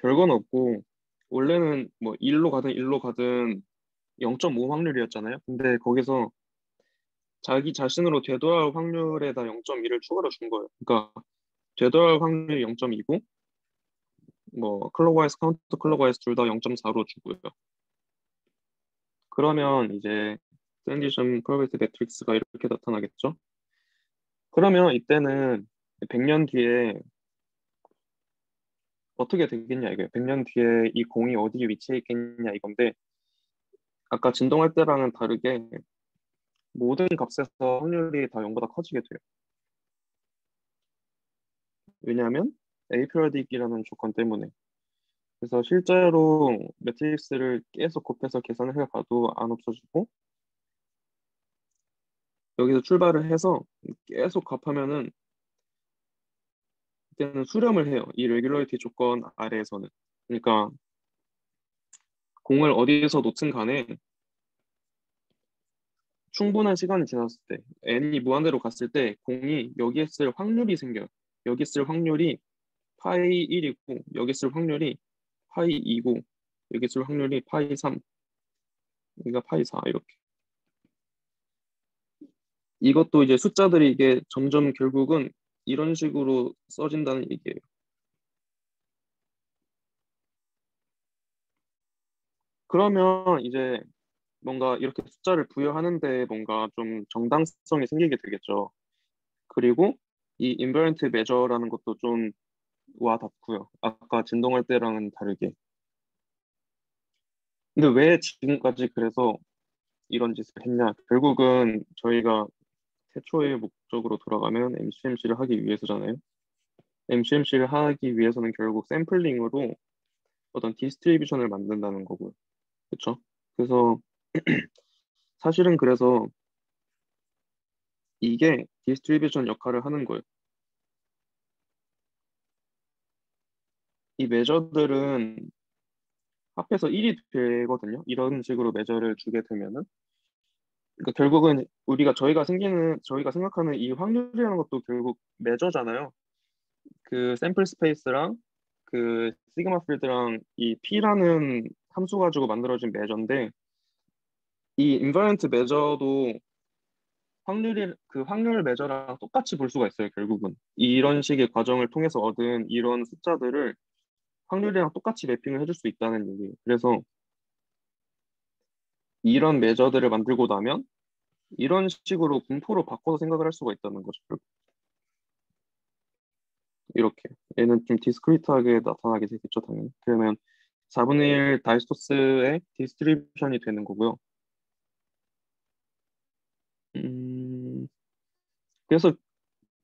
별건 없고 원래는 뭐 1로 가든 1로 가든 0.5 확률이었잖아요. 근데 거기서 자기 자신으로 되돌아올 확률에다 0.2를 추가로 준 거예요. 그러니까 되돌아올 확률이 0.2고 뭐 클록와이즈, 카운터 클록와이즈 둘 다 0.4로 주고요. 그러면 이제 트랜지션 프로베이트 매트릭스가 이렇게 나타나겠죠. 그러면 이때는 100년 뒤에 어떻게 되겠냐 이거예요. 100년 뒤에 이 공이 어디에 위치해 있겠냐 이건데 아까 진동할 때랑은 다르게 모든 값에서 확률이 다 0보다 커지게 돼요. 왜냐하면 에이피어딕이라는 조건 때문에. 그래서 실제로 매트릭스를 계속 곱해서 계산을 해봐도 안 없어지고 여기서 출발을 해서 계속 곱하면은 그때는 수렴을 해요. 이 레귤러리티 조건 아래에서는. 그러니까 공을 어디에서 놓든 간에 충분한 시간이 지났을 때 n이 무한대로 갔을 때 공이 여기에 쓸 확률이 생겨요. 여기 쓸 확률이 파이 1이고 여기 쓸 확률이 파이 2고 여기 쓸 확률이 파이 3 여기가 파이 4 이렇게. 이것도 이제 숫자들이 이게 점점 결국은 이런 식으로 써진다는 얘기예요. 그러면 이제 뭔가 이렇게 숫자를 부여하는데 뭔가 좀 정당성이 생기게 되겠죠. 그리고 이 인버런트 메저라는 것도 좀 와 닿고요. 아까 진동할 때랑은 다르게. 근데 왜 지금까지 그래서 이런 짓을 했냐? 결국은 저희가 태초의 목적으로 돌아가면 MCMC를 하기 위해서잖아요. MCMC를 하기 위해서는 결국 샘플링으로 어떤 디스트리뷰션을 만든다는 거고요. 그렇죠? 그래서 사실은 그래서 이게 디스트리뷰션 역할을 하는 거예요. 이 매저들은 합해서 1이 되거든요. 이런 식으로 매저를 주게 되면은. 그러니까 결국은 저희가 생각하는 이 확률이라는 것도 결국 매저잖아요. 그 샘플 스페이스랑 그 시그마 필드랑 이 P라는 함수 가지고 만들어진 매저인데 이 인버런트 매저도 그 확률 매저랑 똑같이 볼 수가 있어요, 결국은. 이런 식의 과정을 통해서 얻은 이런 숫자들을 확률이랑 똑같이 매핑을 해줄 수 있다는 얘기예요. 그래서 이런 매저들을 만들고 나면 이런 식으로 분포로 바꿔서 생각을 할 수가 있다는 거죠. 이렇게. 얘는 좀 디스크리트하게 나타나게 되겠죠, 당연히. 그러면 4분의 1 다이소스의 디스트리뷰션이 되는 거고요. 음, 그래서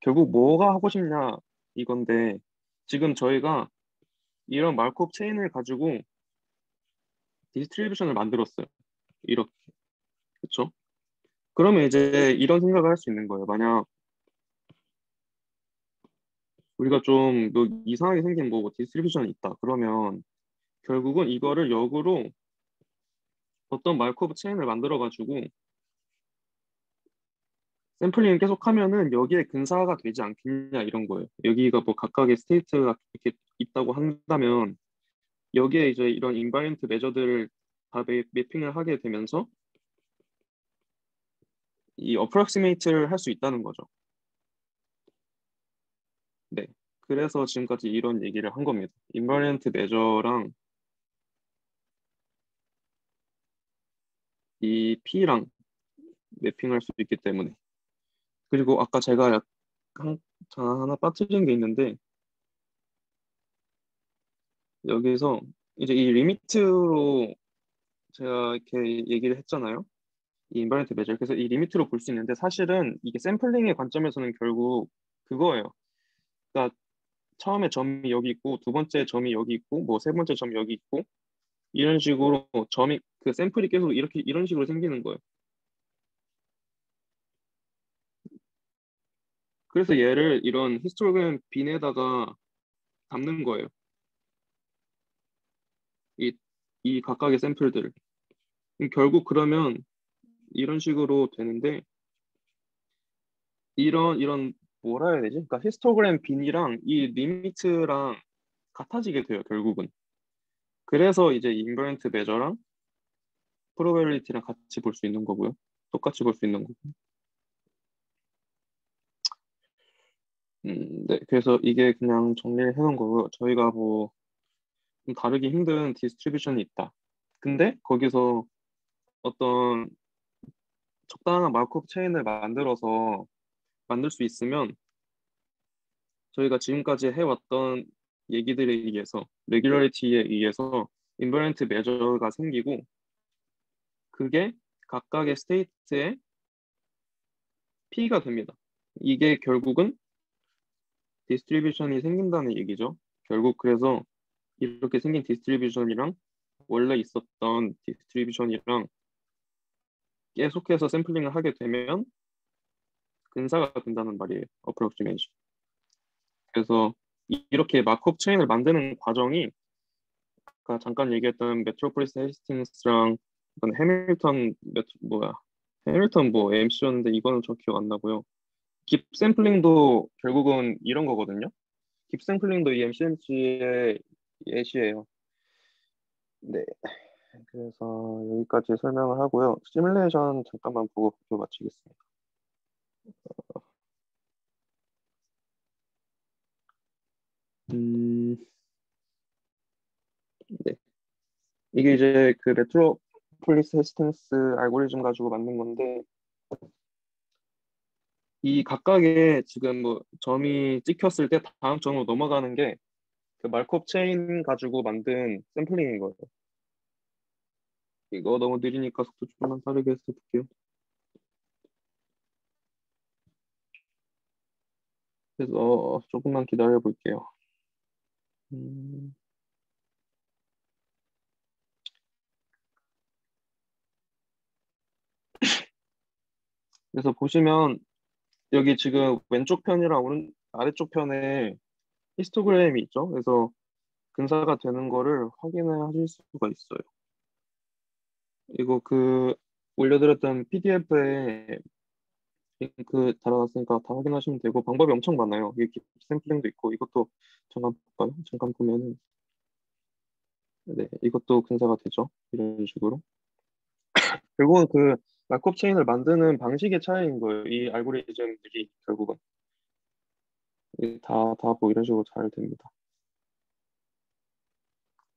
결국 뭐가 하고 싶냐 이건데 지금 저희가 이런 마르코프 체인을 가지고 디스트리뷰션을 만들었어요. 이렇게. 그렇죠? 그러면 이제 이런 생각을 할 수 있는 거예요. 만약 우리가 좀 뭐 이상하게 생긴 뭐 디스트리뷰션이 있다. 그러면 결국은 이거를 역으로 어떤 마르코프 체인을 만들어 가지고 샘플링을 계속 하면은 여기에 근사가 되지 않겠냐 이런 거예요. 여기가 뭐 각각의 스테이트가 이렇게 있다고 한다면 여기에 이제 이런 인바이런트 매저들을 다 매핑을 하게 되면서 이 어프로크시메이트를 할 수 있다는 거죠. 네. 그래서 지금까지 이런 얘기를 한 겁니다. 인바이런트 매저랑 이 P랑 매핑할 수 있기 때문에. 그리고 아까 제가 하나 빠뜨린 게 있는데 여기서 이제 이 리미트로 제가 이렇게 얘기를 했잖아요. 이 인바이런트 매저. 그래서 이 리미트로 볼 수 있는데 사실은 이게 샘플링의 관점에서는 결국 그거예요. 그러니까 처음에 점이 여기 있고 두 번째 점이 여기 있고 뭐 세 번째 점이 여기 있고 이런 식으로 점이 그 샘플이 계속 이렇게 이런 식으로 생기는 거예요. 그래서 얘를 이런 히스토그램 빈에다가 담는 거예요. 이, 이 각각의 샘플들을. 결국 그러면 이런 식으로 되는데 이런 뭐라 해야 되지? 그러니까 히스토그램 빈이랑 이 리미트랑 같아지게 돼요, 결국은. 그래서 이제 인버런트 매저랑 프로베빌리티랑 같이 볼 수 있는 거고요. 똑같이 볼 수 있는 거고. 네. 그래서 이게 그냥 정리를 해놓은 거고요. 저희가 뭐 좀 다루기 힘든 디스트리뷰션이 있다. 근데 거기서 어떤 적당한 마크업 체인을 만들어서 만들 수 있으면 저희가 지금까지 해왔던 얘기들에 의해서 레귤러리티에 의해서 인버런트 매저가 생기고 그게 각각의 스테이트의 P가 됩니다. 이게 결국은 디스트리뷰션이 생긴다는 얘기죠. 결국 그래서 이렇게 생긴 디스트리뷰션이랑 원래 있었던 디스트리뷰션이랑 계속해서 샘플링을 하게 되면 근사가 된다는 말이에요. 어프로크시메이션. 그래서 이렇게 마크업 체인을 만드는 과정이 아까 잠깐 얘기했던 메트로폴리스 헤스팅스랑 이건 해밀턴 뭐 MC였는데 이거는 저 기억 안 나고요. 깁 샘플링도 결국은 이런 거거든요. 깁 샘플링도 이 MCMC의 예시예요. 네. 그래서 여기까지 설명을 하고요. 시뮬레이션 잠깐만 보고 발표 마치겠습니다. 음, 네. 이게 이제 그 메트로폴리스 헤스팅스 알고리즘 가지고 만든 건데 이 각각의 지금 뭐 점이 찍혔을 때 다음 점으로 넘어가는 게 그 말콥 체인 가지고 만든 샘플링인 거예요. 이거 너무 느리니까 속도 조금만 빠르게 해서 볼게요. 그래서 조금만 기다려 볼게요. 그래서 보시면 여기 지금 왼쪽 편이랑 아래쪽 편에 히스토그램이 있죠. 그래서 근사가 되는 거를 확인을 하실 수가 있어요. 이거 올려드렸던 PDF에 링크 달아놨으니까 다 확인하시면 되고 방법이 엄청 많아요. 이게 깁 샘플링도 있고 이것도 잠깐 볼까요? 잠깐 보면은 네, 이것도 근사가 되죠. 이런 식으로. 결국은 마크업 체인을 만드는 방식의 차이인 거예요. 이 알고리즘들이 결국은 다 뭐 이런 식으로 잘 됩니다.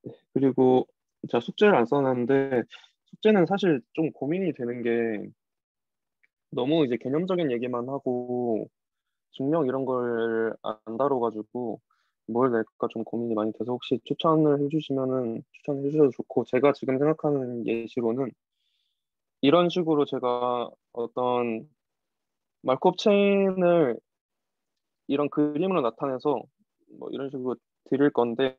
네, 그리고 자 숙제를 안 써놨는데 숙제는 사실 좀 고민이 되는 게 너무 이제 개념적인 얘기만 하고 증명 이런 걸 안 다뤄가지고 뭘 낼까 좀 고민이 많이 돼서 혹시 추천을 해주시면은 추천해 주셔도 좋고 제가 지금 생각하는 예시로는 이런 식으로 제가 어떤 마크업 체인을 이런 그림으로 나타내서 뭐 이런 식으로 드릴 건데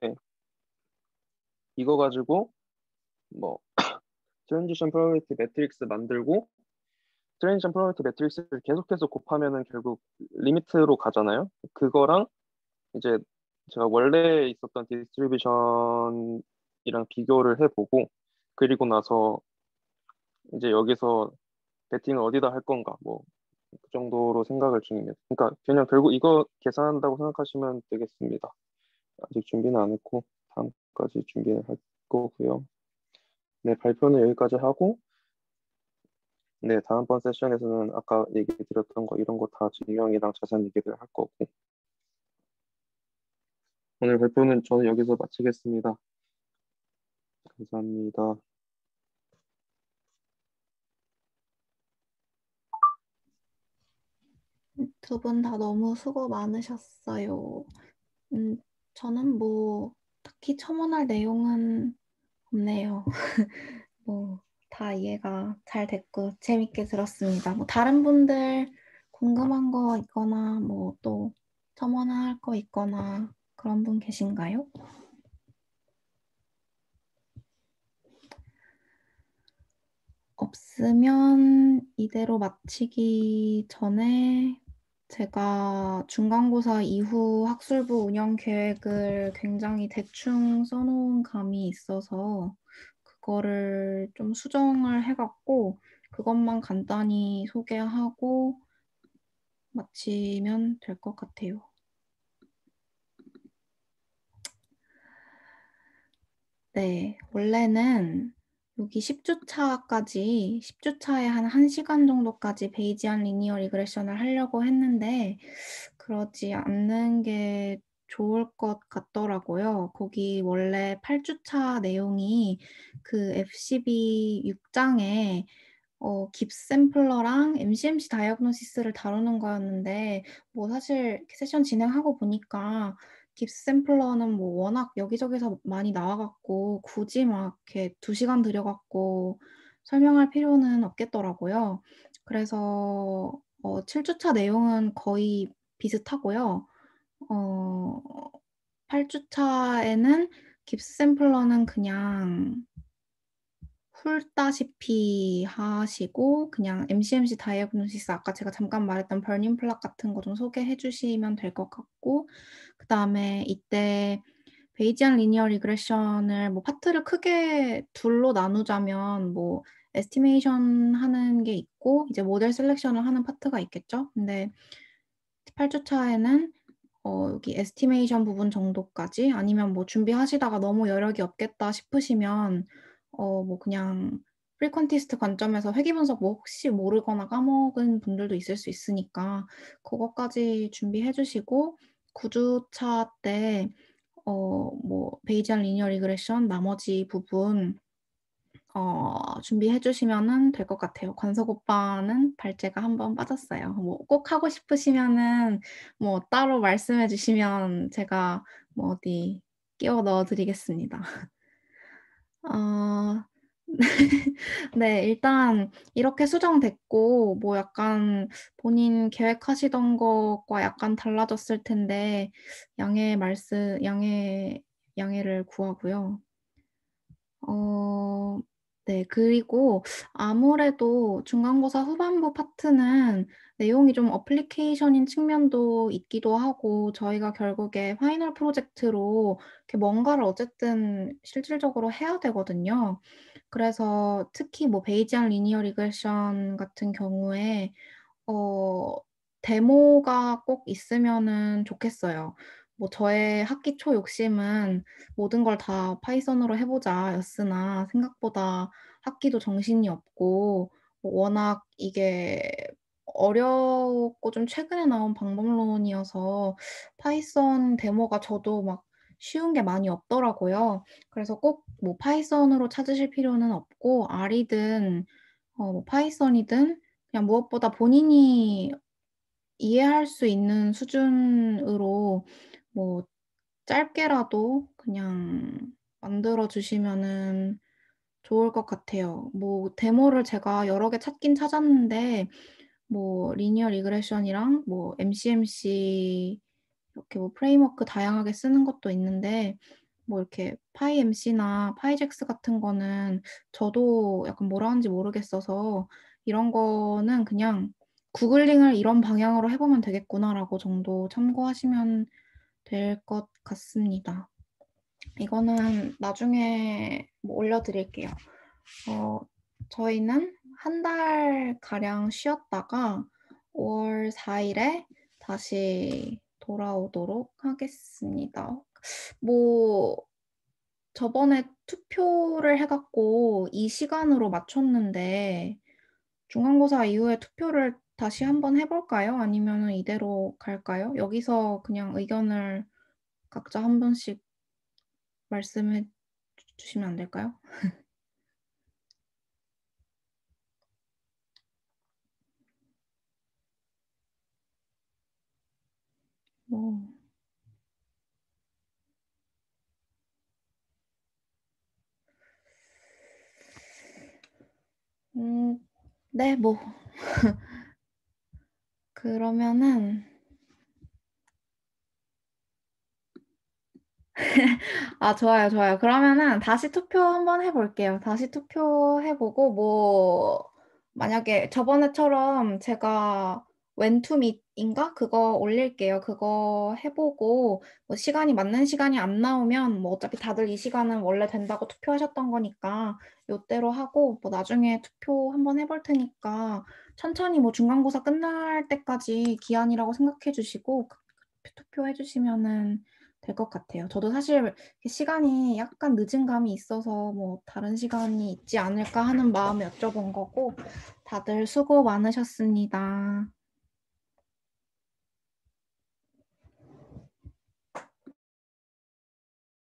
이거 가지고 뭐 트랜지션 프로바빌리티 매트릭스 만들고 트랜지션 프로바빌리티 매트릭스를 계속해서 곱하면은 결국 리미트로 가잖아요. 그거랑 이제 제가 원래 있었던 디스트리뷰션이랑 비교를 해보고 그리고 나서 이제 여기서 베팅을 어디다 할 건가 뭐 그 정도로 생각을 중입니다. 그러니까 그냥 결국 이거 계산한다고 생각하시면 되겠습니다. 아직 준비는 안 했고 다음까지 준비를 할 거고요. 네, 발표는 여기까지 하고 네, 다음번 세션에서는 아까 얘기 드렸던 거 이런 거 다 증명이랑 자세한 얘기를 할 거고 오늘 발표는 저는 여기서 마치겠습니다. 감사합니다. 두 분 다 너무 수고 많으셨어요. 저는 뭐 딱히 첨언할 내용은 없네요. 뭐 다 이해가 잘 됐고 재밌게 들었습니다. 뭐 다른 분들 궁금한 거 있거나 뭐 또 첨언할 거 있거나 그런 분 계신가요? 없으면 이대로 마치기 전에 제가 중간고사 이후 학술부 운영 계획을 굉장히 대충 써놓은 감이 있어서 그거를 좀 수정을 해갖고 그것만 간단히 소개하고 마치면 될 것 같아요. 네, 원래는 여기 10주차까지, 10주차에 한 1시간 정도까지 베이지안 리니어 리그레션을 하려고 했는데 그러지 않는 게 좋을 것 같더라고요. 거기 원래 8주차 내용이 그 FCB 6장에 깁 샘플러랑 MCMC 다이어그노시스를 다루는 거였는데 뭐 사실 세션 진행하고 보니까 깁 샘플러는 뭐 워낙 여기저기서 많이 나와갖고 굳이 막 이렇게 2시간 들여갖고 설명할 필요는 없겠더라고요. 그래서 7주차 내용은 거의 비슷하고요. 8주차에는 깁 샘플러는 그냥 훑다시피 하시고 그냥 MCMC 다이어그노시스 아까 제가 잠깐 말했던 버닝 플락 같은 거 좀 소개해 주시면 될 것 같고 그다음에 이때 베이지안 리니어 리그레션을 뭐 파트를 크게 둘로 나누자면 뭐 에스티메이션 하는 게 있고 이제 모델 셀렉션을 하는 파트가 있겠죠. 근데 8주차에는 여기 에스티메이션 부분 정도까지 아니면 뭐 준비하시다가 너무 여력이 없겠다 싶으시면 뭐 그냥 프리퀀티스트 관점에서 회귀 분석 뭐 혹시 모르거나 까먹은 분들도 있을 수 있으니까 그것까지 준비해 주시고 9주차 때 뭐 베이지안 리니어 리그레션 나머지 부분 준비해 주시면은 될 것 같아요. 관석 오빠는 발제가 한 번 빠졌어요. 뭐 꼭 하고 싶으시면은 뭐 따로 말씀해 주시면 제가 뭐 어디 끼워 넣어 드리겠습니다. 네, 일단 이렇게 수정됐고, 뭐 약간 본인 계획하시던 것과 약간 달라졌을 텐데, 양해를 구하고요. 네, 그리고 아무래도 중간고사 후반부 파트는 내용이 좀 어플리케이션인 측면도 있기도 하고, 저희가 결국에 파이널 프로젝트로 이렇게 뭔가를 어쨌든 실질적으로 해야 되거든요. 그래서 특히 뭐 베이지안 리니어 리그레션 같은 경우에 어 데모가 꼭 있으면은 좋겠어요. 뭐 저의 학기 초 욕심은 '모든 걸 다 파이썬으로 해 보자.'였으나 생각보다 학기도 정신이 없고 워낙 이게 어렵고 좀 최근에 나온 방법론이어서 파이썬 데모가 저도 막 쉬운 게 많이 없더라고요. 그래서 꼭 뭐 파이썬으로 찾으실 필요는 없고 R이든 뭐 파이썬이든 그냥 무엇보다 본인이 이해할 수 있는 수준으로 뭐 짧게라도 그냥 만들어 주시면은 좋을 것 같아요. 뭐 데모를 제가 여러 개 찾긴 찾았는데 뭐 리니어 리그레션이랑 뭐 MCMC 이렇게 뭐 프레임워크 다양하게 쓰는 것도 있는데 뭐 이렇게 파이엠씨나 파이젝스 같은 거는 저도 약간 뭐라 하는지 모르겠어서 이런 거는 그냥 '구글링을 이런 방향으로 해 보면 되겠구나.'라고 정도 참고하시면 될 것 같습니다. 이거는 나중에 뭐 올려 드릴게요. 어 저희는 한 달가량 쉬었다가 5월 4 일에 다시 돌아오도록 하겠습니다. 뭐 저번에 투표를 해 갖고 이 시간으로 맞췄는데 중간고사 이후에 투표를 다시 한번 해 볼까요? 아니면은 이대로 갈까요? 여기서 그냥 의견을 각자 한 번씩 말씀해 주시면 안 될까요? 뭐 네 뭐 그러면은 좋아요, 좋아요. 그러면은 다시 투표 한번 해 볼게요. 다시 투표해 보고 뭐 만약에 저번에처럼 제가 when to meet인가 그거 올릴게요. 그거 해 보고 뭐 시간이 맞는 시간이 안 나오면 뭐 어차피 다들 이 시간은 원래 된다고 투표하셨던 거니까 요대로 하고 뭐 나중에 투표 한번 해볼 테니까 천천히 뭐 중간고사 끝날 때까지 기한이라고 생각해 주시고 투표해 주시면은 될 것 같아요. 저도 사실 시간이 약간 늦은 감이 있어서 뭐 '다른 시간이 있지 않을까.' 하는 마음에 여쭤본 거고 다들 수고 많으셨습니다.